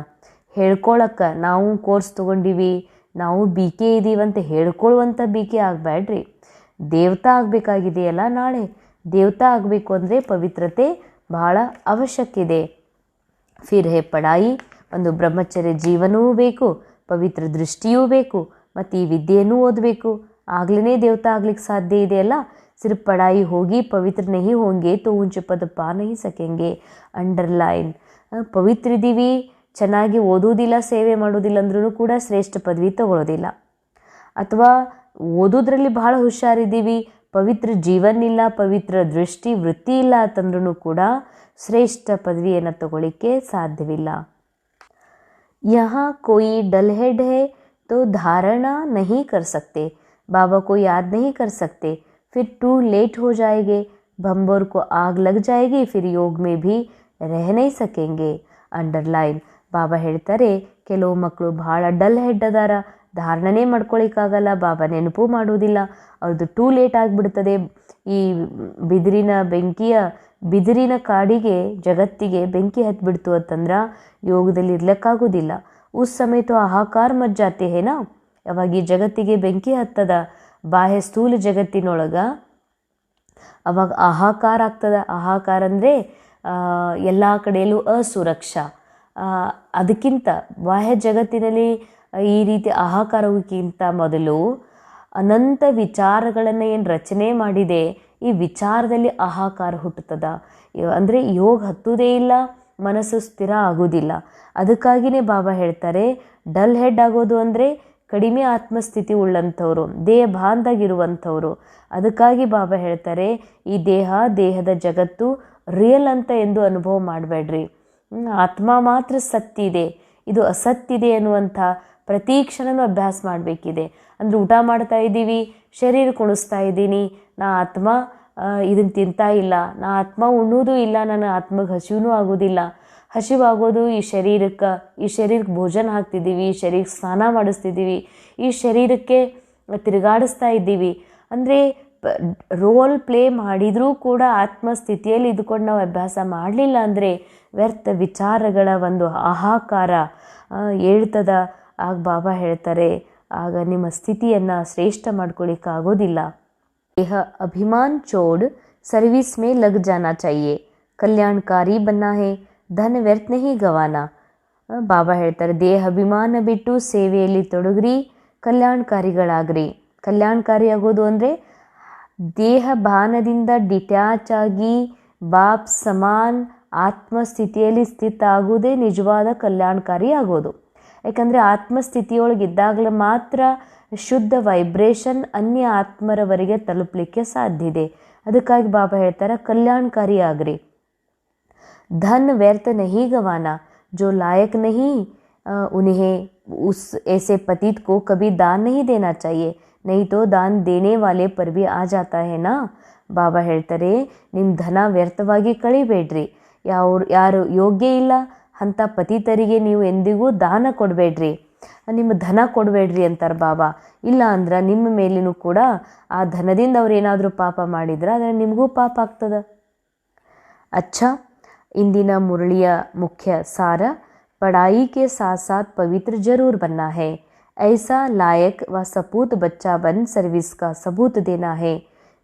ಹೇಳ್ಕೊಳಕ್ಕೆ ನಾವು ಕೋರ್ಸ್ ತೊಗೊಂಡಿವಿ, ನಾವು ಬಿ ಕೆ ಇದ್ದೀವಂತ ಹೇಳ್ಕೊಳ್ಳುವಂಥ ಬಿ ಕೆ ಆಗಬೇಡ್ರಿ. ದೇವತಾ ಆಗಬೇಕಾಗಿದೆಯಲ್ಲ ನಾಳೆ. ದೇವತಾ ಆಗಬೇಕು ಅಂದರೆ ಪವಿತ್ರತೆ ಬಹಳ ಅವಶ್ಯಕ ಇದೆ. ಫಿರ್ ಹೇ ಪಡಾಯಿ, ಒಂದು ಬ್ರಹ್ಮಚರ್ಯ ಜೀವನವೂ ಬೇಕು, ಪವಿತ್ರ ದೃಷ್ಟಿಯೂ ಬೇಕು, ಮತ್ತು ಈ ವಿದ್ಯೆಯನ್ನೂ ಓದಬೇಕು. ಆಗ್ಲೇ ದೇವತಾ ಆಗ್ಲಿಕ್ಕೆ ಸಾಧ್ಯ ಇದೆಯಲ್ಲ. ಸಿರ್ಫ್ ಪಡಾಯಿ ಹೋಗಿ ಪವಿತ್ರ ನಹಿ ಹೋಂಗೆ ತೋ ಉಂಚ ಪದ ಪಾ ನಹಿ ಸಕೆಂಗೆ. ಅಂಡರ್ಲೈನ್, ಪವಿತ್ರ ಇದ್ದೀವಿ, ಚೆನ್ನಾಗಿ ಓದೋದಿಲ್ಲ, ಸೇವೆ ಮಾಡೋದಿಲ್ಲ ಅಂದ್ರೂ ಕೂಡ ಶ್ರೇಷ್ಠ ಪದವಿ ತಗೊಳ್ಳೋದಿಲ್ಲ. ಅಥವಾ ಓದೋದ್ರಲ್ಲಿ ಬಹಳ ಹುಷಾರಿದ್ದೀವಿ, ಪವಿತ್ರ ಜೀವನ ಇಲ್ಲ, ಪವಿತ್ರ ದೃಷ್ಟಿ ವೃತ್ತಿ ಇಲ್ಲ ಅಂತಂದ್ರೂ ಕೂಡ ಶ್ರೇಷ್ಠ ಪದವಿಯನ್ನು ತಗೊಳ್ಳಿಕ್ಕೆ ಸಾಧ್ಯವಿಲ್ಲ. यहाँ कोई डल हेड है तो धारणा नहीं कर सकते, बाबा को याद नहीं कर सकते, फिर टू लेट हो जाएंगे, भंबोर को आग लग जाएगी, फिर योग में भी रह नहीं सकेंगे. ಅಂಡರ್ಲೈನ್, ಬಾಬಾ ಹೇಳ್ತಾರೆ, ಕೆಲವು ಮಕ್ಕಳು ಭಾಳ ಡಲ್ ಹೆಡ್ ಅದಾರ, ಧಾರಣನೇ ಮಾಡ್ಕೊಳಿಕ್ಕಾಗಲ್ಲ, ಬಾಬಾ ನೆನಪು ಮಾಡೋದಿಲ್ಲ, ಅವ್ರದ್ದು ಟೂ ಲೇಟ್ ಆಗಿಬಿಡ್ತದೆ. ಈ ಬಿದಿರಿನ ಕಾಡಿಗೆ ಜಗತ್ತಿಗೆ ಬೆಂಕಿ ಹತ್ಬಿಡ್ತು ಅಂತಂದ್ರೆ ಯೋಗದಲ್ಲಿ ಇರ್ಲಿಕ್ಕಾಗೋದಿಲ್ಲ. ಉಸ್ ಸಮಯ ತೋ ಆಹಾಕಾರ ಮಜ್ಜಾತೆ ಹೇನಾ, ಯಾವಾಗ ಈ ಜಗತ್ತಿಗೆ ಬೆಂಕಿ ಹತ್ತದ ಬಾಹ್ಯ ಸ್ಥೂಲ ಜಗತ್ತಿನೊಳಗೆ, ಅವಾಗ ಆಹಾಕಾರ ಆಗ್ತದ. ಆಹಾಕಾರ ಅಂದರೆ ಎಲ್ಲ ಕಡೆಯಲ್ಲೂ ಅಸುರಕ್ಷಾ. ಅದಕ್ಕಿಂತ ಬಾಹ್ಯ ಜಗತ್ತಿನಲ್ಲಿ ಈ ರೀತಿ ಆಹಾಕಾರಕ್ಕಿಂತ ಮೊದಲು ಅನಂತ ವಿಚಾರಗಳನ್ನು ಏನು ರಚನೆ ಮಾಡಿದೆ, ಈ ವಿಚಾರದಲ್ಲಿ ಆಹಾಕಾರ ಹುಟ್ಟುತ್ತದ. ಅಂದರೆ ಯೋಗ ಹತ್ತುವುದೇ ಇಲ್ಲ, ಮನಸ್ಸು ಸ್ಥಿರ ಆಗೋದಿಲ್ಲ. ಅದಕ್ಕಾಗಿಯೇ ಬಾಬಾ ಹೇಳ್ತಾರೆ, ಡಲ್ ಹೆಡ್ ಆಗೋದು ಅಂದರೆ ಕಡಿಮೆ ಆತ್ಮಸ್ಥಿತಿ ಉಳ್ಳಂಥವ್ರು, ದೇಹ ಬಾಂಧಾಗಿರುವಂಥವ್ರು. ಅದಕ್ಕಾಗಿ ಬಾಬಾ ಹೇಳ್ತಾರೆ, ಈ ದೇಹದ ಜಗತ್ತು ರಿಯಲ್ ಅಂತ ಎಂದು ಅನುಭವ ಮಾಡಬೇಡ್ರಿ. ಆತ್ಮ ಮಾತ್ರ ಸತ್ಯ ಇದೆ, ಇದು ಅಸತ್ಯ ಇದೆ ಅನ್ನುವಂಥ ಪ್ರತಿ ಕ್ಷಣನೂ ಅಭ್ಯಾಸ ಮಾಡಬೇಕಿದೆ. ಅಂದರೆ ಊಟ ಮಾಡ್ತಾ ಇದ್ದೀವಿ, ಶರೀರ ಕುಣಿಸ್ತಾ ಇದ್ದೀನಿ, ನಾ ಆತ್ಮ ಇದನ್ನು ತಿಂತಾ ಇಲ್ಲ, ನಾ ಆತ್ಮ ಉಣ್ಣೋದು ಇಲ್ಲ, ನನ್ನ ಆತ್ಮಗೆ ಹಸಿವೂ ಆಗೋದಿಲ್ಲ. ಹಸಿವಾಗೋದು ಈ ಶರೀರಕ್ಕೆ ಭೋಜನ ಹಾಕ್ತಿದ್ದೀವಿ, ಈ ಶರೀರಕ್ಕೆ ಸ್ನಾನ ಮಾಡಿಸ್ತಿದ್ದೀವಿ, ಈ ಶರೀರಕ್ಕೆ ತಿರುಗಾಡಿಸ್ತಾ ಇದ್ದೀವಿ. ಅಂದರೆ ರೋಲ್ ಪ್ಲೇ ಮಾಡಿದರೂ ಕೂಡ ಆತ್ಮಸ್ಥಿತಿಯಲ್ಲಿ ಇದ್ಕೊಂಡು ನಾವು ಅಭ್ಯಾಸ ಮಾಡಲಿಲ್ಲ ಅಂದರೆ ವ್ಯರ್ಥ ವಿಚಾರಗಳ ಒಂದು ಆಹಾಕಾರ ಹೇಳ್ತದ. ಆಗ ಬಾಬಾ ಹೇಳ್ತಾರೆ, ಆಗ ನಿಮ್ಮ ಸ್ಥಿತಿಯನ್ನು ಶ್ರೇಷ್ಠ ಮಾಡ್ಕೊಳ್ಳಿಕ್ಕಾಗೋದಿಲ್ಲ. ದೇಹ ಅಭಿಮಾನ್ ಚೋಡ್ ಸರ್ವಿಸ್ ಮೇ ಲಗ್ ಜಾನಾ ಚಾಹಿಯೆ, ಕಲ್ಯಾಣಕಾರಿ ಬನ್ನ ಹೇ, ಧನ ವ್ಯರ್ಥ ನಹಿ ಗವಾನ. ಬಾಬಾ ಹೇಳ್ತಾರೆ, ದೇಹ ಅಭಿಮಾನ ಬಿಟ್ಟು ಸೇವೆಯಲ್ಲಿ ತೊಡಗ್ರಿ, ಕಲ್ಯಾಣಕಾರಿಗಳಾಗ್ರಿ. ಕಲ್ಯಾಣಕಾರಿ ಆಗೋದು ಅಂದರೆ ದೇಹ ಭಾನದಿಂದ ಡಿಟ್ಯಾಚ್ ಆಗಿ ಬಾಪ್ ಸಮಾನ್ ಆತ್ಮಸ್ಥಿತಿಯಲ್ಲಿ ಸ್ಥಿತ ಆಗೋದೇ ನಿಜವಾದ ಕಲ್ಯಾಣಕಾರಿ ಆಗೋದು. ಯಾಕಂದರೆ ಆತ್ಮಸ್ಥಿತಿಯೊಳಗಿದ್ದಾಗಲೇ ಮಾತ್ರ ಶುದ್ಧ ವೈಬ್ರೇಷನ್ ಅನ್ಯ ಆತ್ಮರವರೆಗೆ ತಲುಪಲಿಕ್ಕೆ ಸಾಧ್ಯ ಇದೆ. ಅದಕ್ಕಾಗಿ ಬಾಬಾ ಹೇಳ್ತಾರೆ, ಕಲ್ಯಾಣಕಾರಿ ಆಗ್ರಿ. ಧನ್ ವ್ಯರ್ಥ ನಹಿ ಗವಾನ, जो लायक नहीं उन्हें उस ऐसे पतित को कभी दान नहीं देना चाहिए, नहीं तो दान देने वाले पर भी आ जाता है ना. ಬಾಬಾ ಹೇಳ್ತಾರೆ, ನಿಮ್ಮ ಧನ ವ್ಯರ್ಥವಾಗಿ ಕಳಿಬೇಡ್ರಿ. ಯಾರು ಯೋಗ್ಯ ಇಲ್ಲ ಅಂಥ ಪತಿತರಿಗೆ ನೀವು ಎಂದಿಗೂ ದಾನ ಕೊಡಬೇಡ್ರಿ, ನಿಮ್ಮ ಧನ ಕೊಡಬೇಡ್ರಿ ಅಂತಾರೆ ಬಾಬಾ. ಇಲ್ಲ ಅಂದ್ರೆ ನಿಮ್ಮ ಮೇಲಿನೂ ಕೂಡ ಆ ಧನದಿಂದ ಅವ್ರು ಏನಾದರೂ ಪಾಪ ಮಾಡಿದ್ರೆ ಆದರೆ ನಿಮಗೂ ಪಾಪ ಆಗ್ತದೆ. ಅಚ್ಚಾ, इंदिना मुरलिया मुख्य सार, पढ़ाई के साथ साथ पवित्र जरूर बनना है, ऐसा लायक व सपूत बच्चा बन सर्विस का सबूत देना है,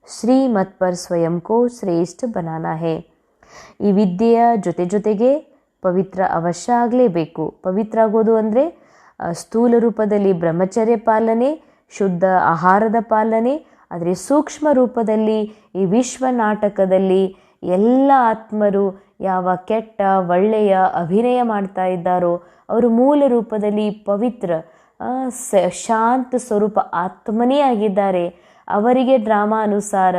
श्रीमत पर स्वयं को श्रेष्ठ बनाना है. ಈ ವಿದ್ಯೆಯ ಜೊತೆಗೆ ಪವಿತ್ರ ಅವಶ್ಯ ಆಗಲೇಬೇಕು. ಪವಿತ್ರ ಆಗೋದು ಅಂದರೆ ಸ್ಥೂಲ ರೂಪದಲ್ಲಿ ಬ್ರಹ್ಮಚರ್ಯ ಪಾಲನೆ, ಶುದ್ಧ ಆಹಾರದ ಪಾಲನೆ, ಆದರೆ ಸೂಕ್ಷ್ಮ ರೂಪದಲ್ಲಿ ಈ ವಿಶ್ವ ನಾಟಕದಲ್ಲಿ ಎಲ್ಲ ಆತ್ಮರು ಯಾವ ಕೆಟ್ಟ ಒಳ್ಳೆಯ ಅಭಿನಯ ಮಾಡ್ತಾ ಇದ್ದಾರೋ ಅವರು ಮೂಲ ರೂಪದಲ್ಲಿ ಪವಿತ್ರ ಶಾಂತ ಸ್ವರೂಪ ಆತ್ಮನೇ ಆಗಿದ್ದಾರೆ. ಅವರಿಗೆ ಡ್ರಾಮಾ ಅನುಸಾರ,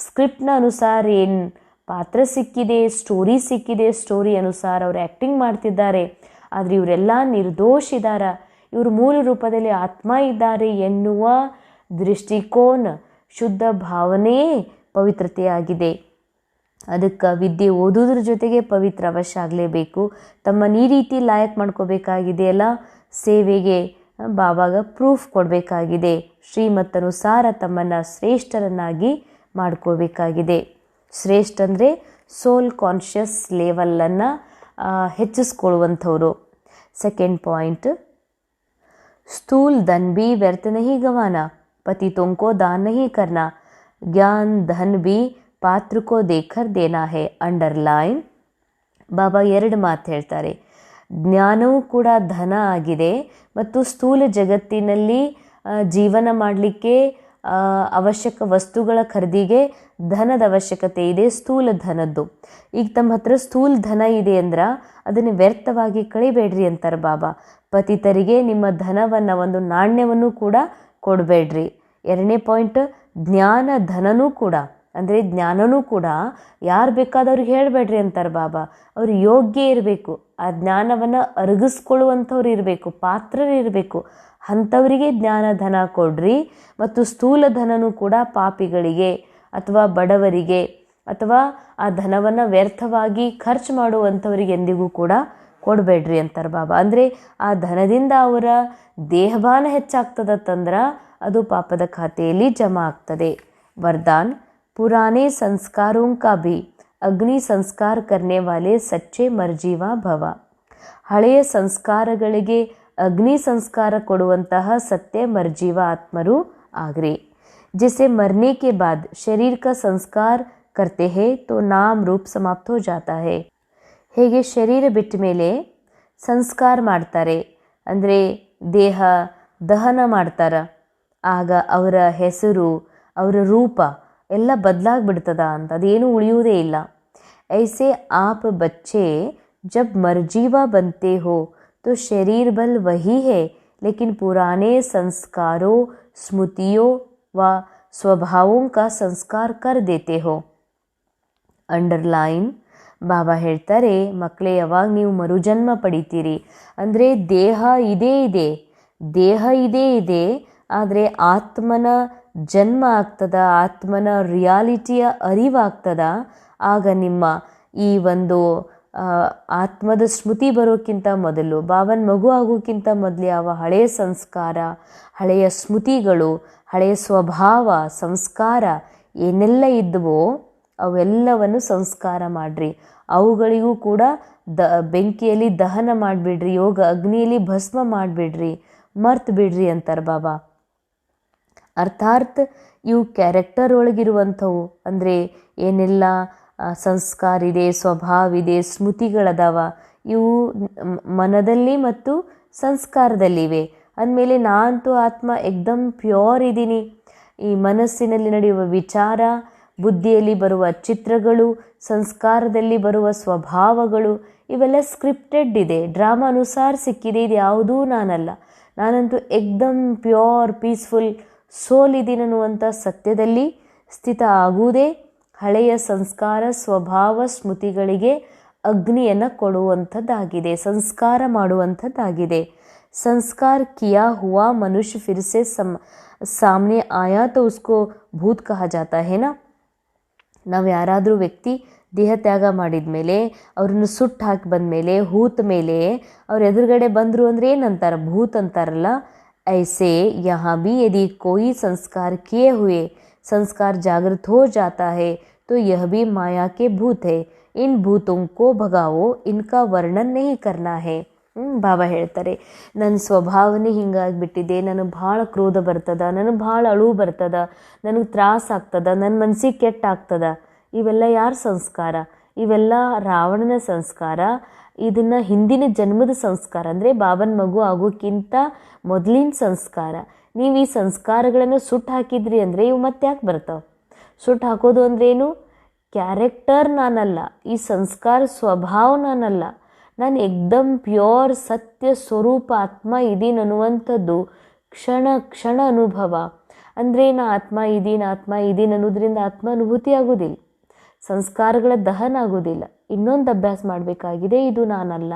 ಸ್ಕ್ರಿಪ್ಟ್ನ ಅನುಸಾರ ಏನು ಪಾತ್ರ ಸಿಕ್ಕಿದೆ, ಸ್ಟೋರಿ ಸಿಕ್ಕಿದೆ, ಸ್ಟೋರಿ ಅನುಸಾರ ಅವರು ಆ್ಯಕ್ಟಿಂಗ್ ಮಾಡ್ತಿದ್ದಾರೆ. ಆದರೆ ಇವರೆಲ್ಲ ನಿರ್ದೋಷಿದಾರ, ಇವರು ಮೂಲ ರೂಪದಲ್ಲಿ ಆತ್ಮ ಇದ್ದಾರೆ ಎನ್ನುವ ದೃಷ್ಟಿಕೋನ, ಶುದ್ಧ ಭಾವನೆ ಪವಿತ್ರತೆಯಾಗಿದೆ. ಅದಕ್ಕೆ ವಿದ್ಯೆ ಓದೋದ್ರ ಜೊತೆಗೆ ಪವಿತ್ರ ಅವಶ್ಯ ಆಗಲೇಬೇಕು. ತಮ್ಮನ್ನು ಈ ರೀತಿ ಲಾಯಕ್ ಮಾಡ್ಕೋಬೇಕಾಗಿದೆಯಲ್ಲ, ಸೇವೆಗೆ ಬಾಬಾಗ ಪ್ರೂಫ್ ಕೊಡಬೇಕಾಗಿದೆ. ಶ್ರೀಮತ್ತನುಸಾರ ತಮ್ಮನ್ನು ಶ್ರೇಷ್ಠರನ್ನಾಗಿ ಮಾಡ್ಕೋಬೇಕಾಗಿದೆ. ಶ್ರೇಷ್ಠ ಅಂದರೆ ಸೋಲ್ ಕಾನ್ಷಿಯಸ್ ಲೆವೆಲನ್ನು ಹೆಚ್ಚಿಸ್ಕೊಳ್ಳುವಂಥವ್ರು. ಸೆಕೆಂಡ್ ಪಾಯಿಂಟ್, स्थूल धन भी व्यर्थ नहीं गंवाना, पतितों को दान नहीं करना, ज्ञान धन भी ಪಾತ್ರ ಕೋ ದೇಖರ್ ದೇನಾ ಹೇ. ಅಂಡರ್ಲೈನ್. ಬಾಬಾ ಎರಡು ಮಾತು ಹೇಳ್ತಾರೆ. ಜ್ಞಾನವೂ ಕೂಡ ಧನ ಆಗಿದೆ ಮತ್ತು ಸ್ಥೂಲ ಜಗತ್ತಿನಲ್ಲಿ ಜೀವನ ಮಾಡಲಿಕ್ಕೆ ಅವಶ್ಯಕ ವಸ್ತುಗಳ ಖರೀದಿಗೆ ಧನದ ಅವಶ್ಯಕತೆ ಇದೆ, ಸ್ಥೂಲ ಧನದ್ದು. ಈಗ ತಮ್ಮ ಹತ್ರ ಸ್ಥೂಲ ಧನ ಇದೆ ಅಂದ್ರೆ ಅದನ್ನು ವ್ಯರ್ಥವಾಗಿ ಕಳಿಬೇಡ್ರಿ ಅಂತಾರೆ ಬಾಬಾ. ಪತಿತರಿಗೆ ನಿಮ್ಮ ಧನವನ್ನು, ಒಂದು ನಾಣ್ಯವನ್ನು ಕೂಡ ಕೊಡಬೇಡ್ರಿ. ಎರಡನೇ ಪಾಯಿಂಟ್, ಜ್ಞಾನ ಧನನೂ ಕೂಡ ಅಂದರೆ ಜ್ಞಾನನೂ ಕೂಡ ಯಾರು ಬೇಕಾದವ್ರಿಗೆ ಹೇಳಬೇಡ್ರಿ ಅಂತಾರೆ ಬಾಬಾ. ಅವರು ಯೋಗ್ಯ ಇರಬೇಕು, ಆ ಜ್ಞಾನವನ್ನು ಅರಗಿಸ್ಕೊಳ್ಳುವಂಥವ್ರು ಇರಬೇಕು, ಪಾತ್ರರಿರಬೇಕು. ಅಂಥವರಿಗೆ ಜ್ಞಾನ ಧನ ಕೊಡ್ರಿ. ಮತ್ತು ಸ್ಥೂಲ ಧನನೂ ಕೂಡ ಪಾಪಿಗಳಿಗೆ ಅಥವಾ ಬಡವರಿಗೆ ಅಥವಾ ಆ ಧನವನ್ನು ವ್ಯರ್ಥವಾಗಿ ಖರ್ಚು ಮಾಡುವಂಥವ್ರಿಗೆ ಎಂದಿಗೂ ಕೂಡ ಕೊಡಬೇಡ್ರಿ ಅಂತಾರೆ ಬಾಬಾ. ಅಂದರೆ ಆ ಧನದಿಂದ ಅವರ ದೇಹಭಾನ ಹೆಚ್ಚಾಗ್ತದತ್ತಂದ್ರೆ ಅದು ಪಾಪದ ಖಾತೆಯಲ್ಲಿ ಜಮಾ ಆಗ್ತದೆ. ವರದಾನ್, पुराने संस्कारों का भी अग्नि संस्कार करने वाले सच्चे मर्जीवा भव. ಹಳೆಯ ಸಂಸ್ಕಾರಗಳಿಗೆ ಅಗ್ನಿ ಸಂಸ್ಕಾರ ಕೊಡುವಂತಹ ಸತ್ಯ ಮರ್ಜೀವ ಆತ್ಮರು ಆಗ್ರಿ. जिसे मरने के बाद शरीर का संस्कार करते हैं तो नाम रूप समाप्त हो जाता है. ಹೇಗೆ ಶರೀರ ಬಿಟ್ಟ ಮೇಲೆ ಸಂಸ್ಕಾರ ಮಾಡ್ತಾರೆ ಅಂದರೆ ದೇಹ ದಹನ ಮಾಡ್ತಾರೆ, ಆಗ ಅವರ ಹೆಸರು, ಅವರ ರೂಪ ಎಲ್ಲ ಬದಲಾಗ್ಬಿಡ್ತದ ಅಂತ, ಅದೇನು ಉಳಿಯುವುದೇ ಇಲ್ಲ. ऐसे आप बच्चे जब मर्जीवा बनते हो तो शरीर बल वही है, लेकिन पुराने संस्कारों, स्मृतियों व स्वभावों का संस्कार कर देते हो. ಅಂಡರ್ಲೈನ್. ಬಾಬಾ ಹೇಳ್ತಾರೆ, ಮಕ್ಕಳೇ, ಯಾವಾಗ ನೀವು ಮರುಜನ್ಮ ಪಡಿತೀರಿ ಅಂದರೆ ದೇಹ ಇದೇ ಇದೆ, ಆದರೆ ಆತ್ಮನ ಜನ್ಮ ಆಗ್ತದ, ಆತ್ಮನ ರಿಯಾಲಿಟಿಯ ಅರಿವಾಗ್ತದ. ಆಗ ನಿಮ್ಮ ಈ ಒಂದು ಆತ್ಮದ ಸ್ಮೃತಿ ಬರೋಕ್ಕಿಂತ ಮೊದಲು, ಬಾಬನ ಮಗು ಆಗೋಕ್ಕಿಂತ ಮೊದಲು ಯಾವ ಹಳೆಯ ಸಂಸ್ಕಾರ, ಹಳೆಯ ಸ್ಮೃತಿಗಳು, ಹಳೆಯ ಸ್ವಭಾವ, ಸಂಸ್ಕಾರ ಏನೆಲ್ಲ ಇದ್ದವೋ ಅವೆಲ್ಲವನ್ನು ಸಂಸ್ಕಾರ ಮಾಡಿರಿ. ಅವುಗಳಿಗೂ ಕೂಡ ಬೆಂಕಿಯಲ್ಲಿ ದಹನ ಮಾಡಿಬಿಡ್ರಿ, ಯೋಗ ಅಗ್ನಿಯಲ್ಲಿ ಭಸ್ಮ ಮಾಡಿಬಿಡ್ರಿ. ಮರ್ತು ಬಿಡ್ರಿ ಅಂತಾರೆ ಬಾಬಾ. ಅರ್ಥಾತ್ ಇವು ಕ್ಯಾರೆಕ್ಟರ್ ಒಳಗಿರುವಂಥವು, ಅಂದರೆ ಏನೆಲ್ಲ ಸಂಸ್ಕಾರ ಇದೆ, ಸ್ವಭಾವ ಇದೆ, ಸ್ಮೃತಿಗಳದಾವ, ಇವು ಮನದಲ್ಲಿ ಮತ್ತು ಸಂಸ್ಕಾರದಲ್ಲಿವೆ. ಅಂದಮೇಲೆ ನಾನಂತೂ ಆತ್ಮ ಎಕ್ದಮ್ ಪ್ಯೂರ್ ಇದ್ದೀನಿ. ಈ ಮನಸ್ಸಿನಲ್ಲಿ ನಡೆಯುವ ವಿಚಾರ, ಬುದ್ಧಿಯಲ್ಲಿ ಬರುವ ಚಿತ್ರಗಳು, ಸಂಸ್ಕಾರದಲ್ಲಿ ಬರುವ ಸ್ವಭಾವಗಳು ಇವೆಲ್ಲ ಸ್ಕ್ರಿಪ್ಟೆಡ್ ಇದೆ, ಡ್ರಾಮಾ ಅನುಸಾರ ಸಿಕ್ಕಿದೆ. ಇದು ಯಾವುದೂ ನಾನಲ್ಲ. ನಾನಂತೂ ಎಕ್ದಮ್ ಪ್ಯೂರ್ ಪೀಸ್ಫುಲ್ ಸೋಲ್ ಇದ್ದೀನಿ ಅನ್ನುವಂಥ ಸತ್ಯದಲ್ಲಿ ಸ್ಥಿತ ಆಗುವುದೇ ಹಳೆಯ ಸಂಸ್ಕಾರ, ಸ್ವಭಾವ, ಸ್ಮೃತಿಗಳಿಗೆ ಅಗ್ನಿಯನ್ನು ಕೊಡುವಂಥದ್ದಾಗಿದೆ, ಸಂಸ್ಕಾರ ಮಾಡುವಂಥದ್ದಾಗಿದೆ. ಸಂಸ್ಕಾರ ಕಿಯಾ ಹುವಾ ಮನುಷ್ಯ ಫಿರ್ ಸೆ ಸಾಮನೆ ಆಯಾ ತೋ ಉಸ್ಕೋ ಭೂತ್ ಕಹಾ ಜಾತಾ ಹೇ ನಾ. ನಾವು ಯಾರಾದರೂ ವ್ಯಕ್ತಿ ದೇಹ ತ್ಯಾಗ ಮಾಡಿದ ಮೇಲೆ, ಅವ್ರನ್ನ ಸುಟ್ಟು ಹಾಕಿ ಬಂದಮೇಲೆ, ಹೂತ ಮೇಲೆ ಅವ್ರ ಎದುರುಗಡೆ ಬಂದರು ಅಂದರೆ ಏನಂತಾರೆ? ಭೂತ್ ಅಂತಾರಲ್ಲ. ऐसे यहाँ भी यदि कोई संस्कार किए हुए संस्कार जागृत हो जाता है तो यह भी माया के भूत है. इन भूतों को भगाओ, इनका वर्णन नहीं करना है. ಬಾಬಾ ಹೇಳ್ತಾರೆ, ನನ್ನ ಸ್ವಭಾವನೇ ಹಿಂಗಾಗಿಬಿಟ್ಟಿದೆ, ನನಗೆ ಭಾಳ ಕ್ರೋಧ ಬರ್ತದ, ನನಗೆ ಭಾಳ ಅಳು ಬರ್ತದ, ನನಗೆ ತ್ರಾಸ ಆಗ್ತದ, ನನ್ನ ಮನಸ್ಸಿಗೆ ಕೆಟ್ಟ ಆಗ್ತದ. ಇವೆಲ್ಲ ಯಾರ ಸಂಸ್ಕಾರ? ಇವೆಲ್ಲ ರಾವಣನ ಸಂಸ್ಕಾರ. ಇದನ್ನು ಹಿಂದಿನ ಜನ್ಮದ ಸಂಸ್ಕಾರ, ಅಂದರೆ ಬಾಬನ ಮಗು ಆಗೋಕ್ಕಿಂತ ಮೊದಲಿನ ಸಂಸ್ಕಾರ. ನೀವು ಈ ಸಂಸ್ಕಾರಗಳನ್ನು ಸುಟ್ಟು ಹಾಕಿದ್ರಿ ಅಂದರೆ ಇವು ಮತ್ತೆ ಯಾಕೆ ಬರ್ತಾವೆ? ಸುಟ್ಟು ಹಾಕೋದು ಅಂದ್ರೇನು? ಕ್ಯಾರೆಕ್ಟರ್ ನಾನಲ್ಲ, ಈ ಸಂಸ್ಕಾರ ಸ್ವಭಾವ ನಾನಲ್ಲ, ನಾನು ಎಕ್ದಮ್ ಪ್ಯೂರ್ ಸತ್ಯ ಸ್ವರೂಪ ಆತ್ಮ ಇದೀನಿ ಅನ್ನುವಂಥದ್ದು ಕ್ಷಣ ಕ್ಷಣ ಅನುಭವ. ಅಂದರೆ ನಾ ಆತ್ಮ ಇದೀನಿ ಅನ್ನೋದ್ರಿಂದ ಆತ್ಮ ಅನುಭೂತಿ ಆಗೋದಿಲ್ಲ, ಸಂಸ್ಕಾರಗಳ ದಹನ ಆಗೋದಿಲ್ಲ. ಇನ್ನೊಂದು ಅಭ್ಯಾಸ ಮಾಡಬೇಕಾಗಿದೆ, ಇದು ನಾನಲ್ಲ.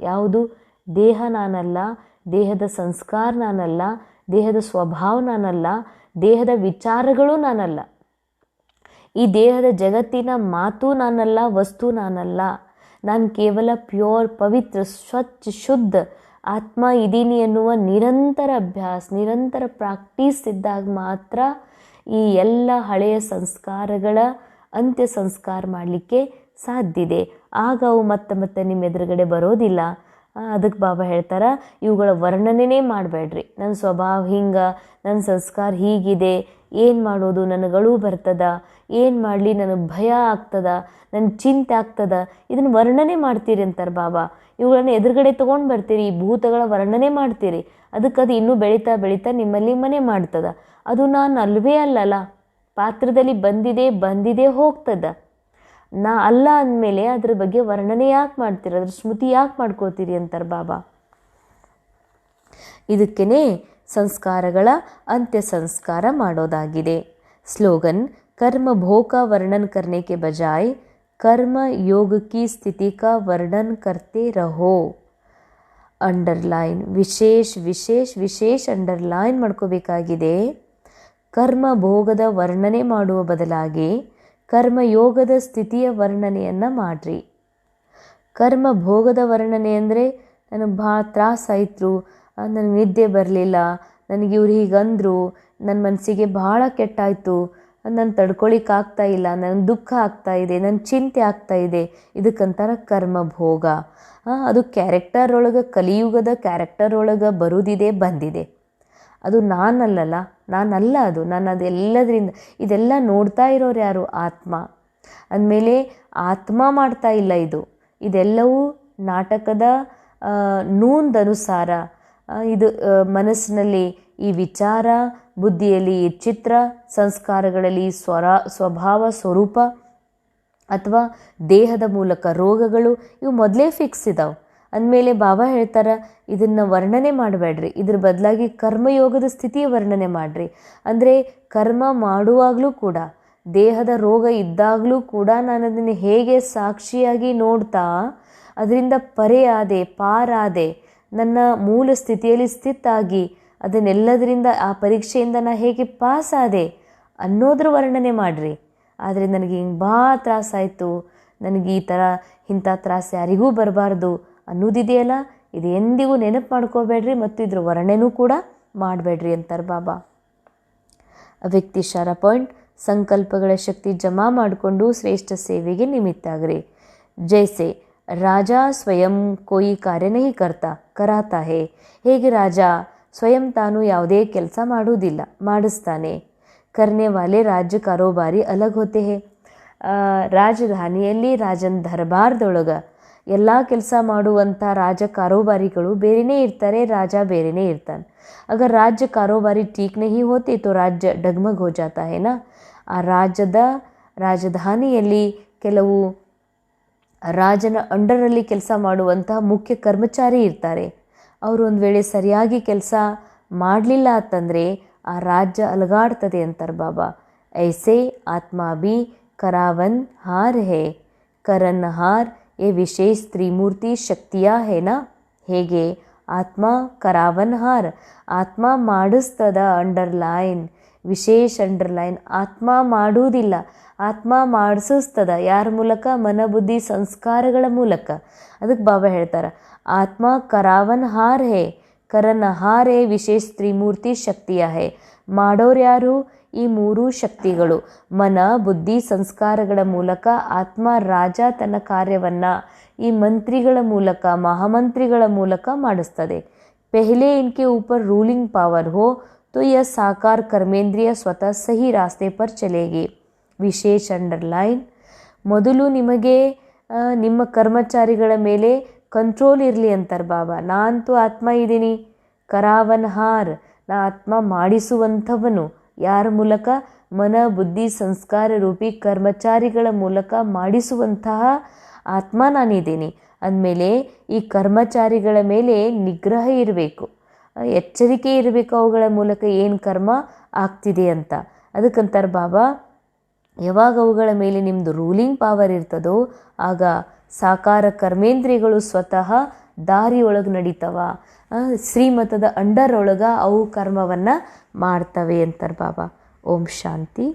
ಯಾವುದು? ದೇಹ ನಾನಲ್ಲ, ದೇಹದ ಸಂಸ್ಕಾರ ನಾನಲ್ಲ, ದೇಹದ ಸ್ವಭಾವ ನಾನಲ್ಲ, ದೇಹದ ವಿಚಾರಗಳು ನಾನಲ್ಲ, ಈ ದೇಹದ ಜಗತ್ತಿನ ಮಾತು ನಾನಲ್ಲ, ವಸ್ತು ನಾನಲ್ಲ. ನಾನು ಕೇವಲ ಪ್ಯೂರ್, ಪವಿತ್ರ, ಸ್ವಚ್ಛ, ಶುದ್ಧ ಆತ್ಮ ಇದ್ದೀನಿ ಎನ್ನುವ ನಿರಂತರ ಅಭ್ಯಾಸ, ನಿರಂತರ ಪ್ರಾಕ್ಟೀಸ್ ಇದ್ದಾಗ ಮಾತ್ರ ಈ ಎಲ್ಲ ಹಳೆಯ ಸಂಸ್ಕಾರಗಳ ಅಂತ್ಯ ಸಂಸ್ಕಾರ ಮಾಡಲಿಕ್ಕೆ ಸಾಧ್ಯ ಇದೆ. ಆಗ ಅವು ಮತ್ತೆ ನಿಮ್ಮ ಎದುರುಗಡೆ ಬರೋದಿಲ್ಲ. ಅದಕ್ಕೆ ಬಾಬಾ ಹೇಳ್ತಾರೆ, ಇವುಗಳ ವರ್ಣನೆ ಮಾಡಬೇಡ್ರಿ. ನನ್ನ ಸ್ವಭಾವ ಹಿಂಗೆ, ನನ್ನ ಸಂಸ್ಕಾರ ಹೀಗಿದೆ, ಏನು ಮಾಡೋದು, ನನಗಳು ಬರ್ತದ, ಏನು ಮಾಡಲಿ, ನನಗೆ ಭಯ ಆಗ್ತದ, ನನ್ನ ಚಿಂತೆ ಆಗ್ತದ, ಇದನ್ನು ವರ್ಣನೆ ಮಾಡ್ತೀರಿ ಅಂತಾರೆ ಬಾಬಾ. ಇವುಗಳನ್ನು ಎದುರುಗಡೆ ತೊಗೊಂಡು ಬರ್ತೀರಿ, ಈ ಭೂತಗಳ ವರ್ಣನೆ ಮಾಡ್ತೀರಿ. ಅದಕ್ಕೆ ಅದು ಇನ್ನೂ ಬೆಳೀತಾ ನಿಮ್ಮಲ್ಲಿ ಮನೆ ಮಾಡ್ತದ. ಅದು ನಾನು ಅಲ್ವೇ ಅಲ್ಲಲ್ಲ, ಪಾತ್ರದಲ್ಲಿ ಬಂದಿದೆ ಹೋಗ್ತದ. ನಾ ಅಲ್ಲ ಅಂದಮೇಲೆ ಅದ್ರ ಬಗ್ಗೆ ವರ್ಣನೆ ಯಾಕೆ ಮಾಡ್ತೀರಿ, ಅದ್ರ ಸ್ಮೃತಿ ಯಾಕೆ ಮಾಡ್ಕೋತೀರಿ ಅಂತಾರೆ ಬಾಬಾ. ಇದಕ್ಕೇ ಸಂಸ್ಕಾರಗಳ ಅಂತ್ಯ ಸಂಸ್ಕಾರ ಮಾಡೋದಾಗಿದೆ. ಸ್ಲೋಗನ್, कर्म भोग का वर्णन करने के बजाय कर्म योग की स्थिति का वर्णन करते रहो. ಅಂಡರ್ಲೈನ್, ವಿಶೇಷ ಅಂಡರ್ಲೈನ್ ಮಾಡ್ಕೋಬೇಕಾಗಿದೆ. ಕರ್ಮ ಭೋಗದ ವರ್ಣನೆ ಮಾಡುವ ಬದಲಾಗಿ ಕರ್ಮಯೋಗದ ಸ್ಥಿತಿಯ ವರ್ಣನೆಯನ್ನು ಮಾಡಿರಿ. ಕರ್ಮ ಭೋಗದ ವರ್ಣನೆ ಅಂದರೆ ನನಗೆ ಭಾಳ ತ್ರಾಸಾಯಿತು, ನನಗೆ ನಿದ್ದೆ ಬರಲಿಲ್ಲ, ನನಗೆ ಇವ್ರು ಹೀಗಂದರು, ನನ್ನ ಮನಸ್ಸಿಗೆ ಭಾಳ ಕೆಟ್ಟಾಯಿತು, ನಾನು ತಡ್ಕೊಳಿಕ್ಕಾಗ್ತಾ ಇಲ್ಲ, ನನಗೆ ದುಃಖ ಆಗ್ತಾ ಇದೆ, ನನ್ನ ಚಿಂತೆ ಆಗ್ತಾ ಇದೆ. ಇದಕ್ಕಂತಾರ ಕರ್ಮ ಭೋಗ. ಅದು ಕ್ಯಾರೆಕ್ಟರ್ ಒಳಗೆ, ಕಲಿಯುಗದ ಕ್ಯಾರೆಕ್ಟರ್ ಒಳಗೆ ಬರುವುದಿದೆ, ಬಂದಿದೆ. ಅದು ನಾನಲ್ಲ, ಅದು ನಾನು ಅದೆಲ್ಲದರಿಂದ. ಇದೆಲ್ಲ ನೋಡ್ತಾ ಇರೋರು ಯಾರು? ಆತ್ಮ. ಅಂದಮೇಲೆ ಆತ್ಮ ಮಾಡ್ತಾ ಇಲ್ಲ, ಇದೆಲ್ಲವೂ ನಾಟಕದ ನೂಂದನುಸಾರ. ಇದು ಮನಸ್ಸಿನಲ್ಲಿ ಈ ವಿಚಾರ, ಬುದ್ಧಿಯಲ್ಲಿ ಈ ಚಿತ್ರ, ಸಂಸ್ಕಾರಗಳಲ್ಲಿ ಸ್ವಭಾವ ಸ್ವರೂಪ ಅಥವಾ ದೇಹದ ಮೂಲಕ ರೋಗಗಳು, ಇವು ಮೊದಲೇ ಫಿಕ್ಸ್ ಇದಾವೆ. ಅಂದಮೇಲೆ ಬಾಬಾ ಹೇಳ್ತಾರೆ, ಇದನ್ನು ವರ್ಣನೆ ಮಾಡಬೇಡ್ರಿ, ಇದ್ರ ಬದಲಾಗಿ ಕರ್ಮಯೋಗದ ಸ್ಥಿತಿಯ ವರ್ಣನೆ ಮಾಡಿರಿ. ಅಂದರೆ ಕರ್ಮ ಮಾಡುವಾಗಲೂ ಕೂಡ, ದೇಹದ ರೋಗ ಇದ್ದಾಗಲೂ ಕೂಡ ನಾನು ಅದನ್ನು ಹೇಗೆ ಸಾಕ್ಷಿಯಾಗಿ ನೋಡ್ತಾ ಅದರಿಂದ ಪರೆಯಾದೆ, ಪಾರಾದೆ, ನನ್ನ ಮೂಲ ಸ್ಥಿತಿಯಲ್ಲಿ ಸ್ಥಿತಾಗಿ ಅದನ್ನೆಲ್ಲದರಿಂದ, ಆ ಪರೀಕ್ಷೆಯಿಂದ ನಾನು ಹೇಗೆ ಪಾಸಾದೆ ಅನ್ನೋದ್ರ ವರ್ಣನೆ ಮಾಡಿರಿ. ಆದರೆ ನನಗೆ ಹಿಂಗೆ ಭಾಳ ತ್ರಾಸಾಯಿತು, ನನಗೆ ಇಂಥ ತ್ರಾಸ ಯಾರಿಗೂ ಬರಬಾರ್ದು ಅನ್ನೋದಿದೆಯಲ್ಲ, ಇದು ಎಂದಿಗೂ ನೆನಪು ಮಾಡ್ಕೋಬೇಡ್ರಿ ಮತ್ತು ಇದ್ರ ವರ್ಣನೆನೂ ಕೂಡ ಮಾಡಬೇಡ್ರಿ ಅಂತಾರೆ ಬಾಬಾ. ವ್ಯಕ್ತಿಶಾರ ಪಾಯಿಂಟ್, ಸಂಕಲ್ಪಗಳ ಶಕ್ತಿ ಜಮಾ ಮಾಡಿಕೊಂಡು ಶ್ರೇಷ್ಠ ಸೇವೆಗೆ ನಿಮಿತ್ತ ಆಗ್ರಿ. ಜೈಸೆ ರಾಜ ಸ್ವಯಂ ಕೋಯಿ ಕಾರ್ಯ ನಹಿ ಕರಾತಾ ಹೇ. ಹೇಗೆ ರಾಜ ಸ್ವಯಂ ತಾನು ಯಾವುದೇ ಕೆಲಸ ಮಾಡುವುದಿಲ್ಲ, ಮಾಡಿಸ್ತಾನೆ. ಕರ್ನೆ ವಾಲೆ ರಾಜ್ಯ ಕಾರೋಬಾರಿ ಅಲಗ್ ಹೋತೆ ಹೇ. ರಾಜಧಾನಿಯಲ್ಲಿ ರಾಜನ ದರ್ಬಾರ್ದೊಳಗೆ ಎಲ್ಲ ಕೆಲಸ ಮಾಡುವಂಥ ರಾಜ ಕಾರೋಬಾರಿಗಳು ಬೇರೆಯೇ ಇರ್ತಾರೆ, ರಾಜ ಬೇರೆಯೇ ಇರ್ತಾನೆ. ಅಗರ್ ರಾಜ್ಯ ಕಾರೋಬಾರಿ ಠೀಕ್ ನಹಿ ಹೋತೆ ತೋ ರಾಜ್ಯ ಡಗಮಗ್ ಹೋ ಜಾತಾ ಹೇ ನಾ. ಆ ರಾಜಧಾನಿಯಲ್ಲಿ ಕೆಲವು ರಾಜನ ಅಂಡರಲ್ಲಿ ಕೆಲಸ ಮಾಡುವಂತಹ ಮುಖ್ಯ ಕರ್ಮಚಾರಿ ಇರ್ತಾರೆ. ಅವರು ಒಂದು ವೇಳೆ ಸರಿಯಾಗಿ ಕೆಲಸ ಮಾಡಲಿಲ್ಲ ಅಂತಂದರೆ ಆ ರಾಜ್ಯ ಅಲಗಾಡ್ತದೆ ಅಂತಾರೆ ಬಾಬಾ. ಐಸೆ ಆತ್ಮ ಬಿ करावन हार है, करनहार ये विशेष त्रिमूर्ति शक्तियाँ है ना. ಹೇಗೆ ಆತ್ಮ ಕರಾವನ್ಹಾರ್, ಆತ್ಮ ಮಾಡಿಸ್ತದ, ಅಂಡರ್ಲೈನ್, ವಿಶೇಷ ಅಂಡರ್ಲೈನ್. ಆತ್ಮ ಮಾಡುವುದಿಲ್ಲ, ಆತ್ಮ ಮಾಡಿಸ್ತದ. ಯಾರ ಮೂಲಕ? ಮನ ಬುದ್ಧಿ ಸಂಸ್ಕಾರಗಳ ಮೂಲಕ. ಅದಕ್ಕೆ ಬಾಬಾ ಹೇಳ್ತಾರೆ ಆತ್ಮ ಕರಾವನ್ಹಾರ್ ಹೇ, ಕರನಹಾರ್ ಹೇ ವಿಶೇಷ ತ್ರಿಮೂರ್ತಿ ಶಕ್ತಿಯ ಹೇ. ಮಾಡೋರು ಯಾರು? ಈ ಮೂರು ಶಕ್ತಿಗಳು. ಮನ ಬುದ್ಧಿ ಸಂಸ್ಕಾರಗಳ ಮೂಲಕ ಆತ್ಮ ರಾಜ ತನ್ನ ಕಾರ್ಯವನ್ನು ಈ ಮಂತ್ರಿಗಳ ಮೂಲಕ, ಮಹಾಮಂತ್ರಿಗಳ ಮೂಲಕ ಮಾಡಿಸ್ತದೆ. ಪೆಹಲೆ ಇನ್ಕೆ ಊಪರ್ ರೂಲಿಂಗ್ ಪಾವರ್ ಹೋ तो यह साकार कर्मेंद्रिय स्वतः सही रास्ते पर चलेगी. ವಿಶೇಷ ಅಂಡರ್ಲೈನ್. ಮೊದಲು ನಿಮಗೆ ನಿಮ್ಮ ಕರ್ಮಚಾರಿಗಳ ಮೇಲೆ ಕಂಟ್ರೋಲ್ ಇರಲಿ ಅಂತಾರೆ ಬಾಬಾ. ನಾನಂತೂ ಆತ್ಮ ಇದ್ದೀನಿ, ಕರಾವನ್ಹಾರ್, ನಾ ಆತ್ಮ ಮಾಡಿಸುವಂಥವನು. ಯಾರ ಮೂಲಕ? ಮನ ಬುದ್ಧಿ ಸಂಸ್ಕಾರ ರೂಪಿ ಕರ್ಮಚಾರಿಗಳ ಮೂಲಕ ಮಾಡಿಸುವಂತಹ ಆತ್ಮ ನಾನಿದ್ದೀನಿ. ಅಂದಮೇಲೆ ಈ ಕರ್ಮಚಾರಿಗಳ ಮೇಲೆ ನಿಗ್ರಹ ಇರಬೇಕು, ಎಚ್ಚರಿಕೆ ಇರಬೇಕು, ಅವುಗಳ ಮೂಲಕ ಏನು ಕರ್ಮ ಆಗ್ತಿದೆ ಅಂತ. ಅದಕ್ಕಂತಾರೆ ಬಾಬಾ, ಯಾವಾಗ ಅವುಗಳ ಮೇಲೆ ನಿಮ್ಮದು ರೂಲಿಂಗ್ ಪವರ್ ಇರ್ತದೋ ಆಗ ಸಾಕಾರ ಕರ್ಮೇಂದ್ರಿಯಗಳು ಸ್ವತಃ ದಾರಿಯೊಳಗೆ ನಡೀತವ, ಶ್ರೀಮತದ ಅಂಡರ್ ಒಳಗೆ ಅವು ಕರ್ಮವನ್ನು ಮಾಡ್ತವೆ ಅಂತಾರೆ ಬಾಬಾ. ಓಂ ಶಾಂತಿ.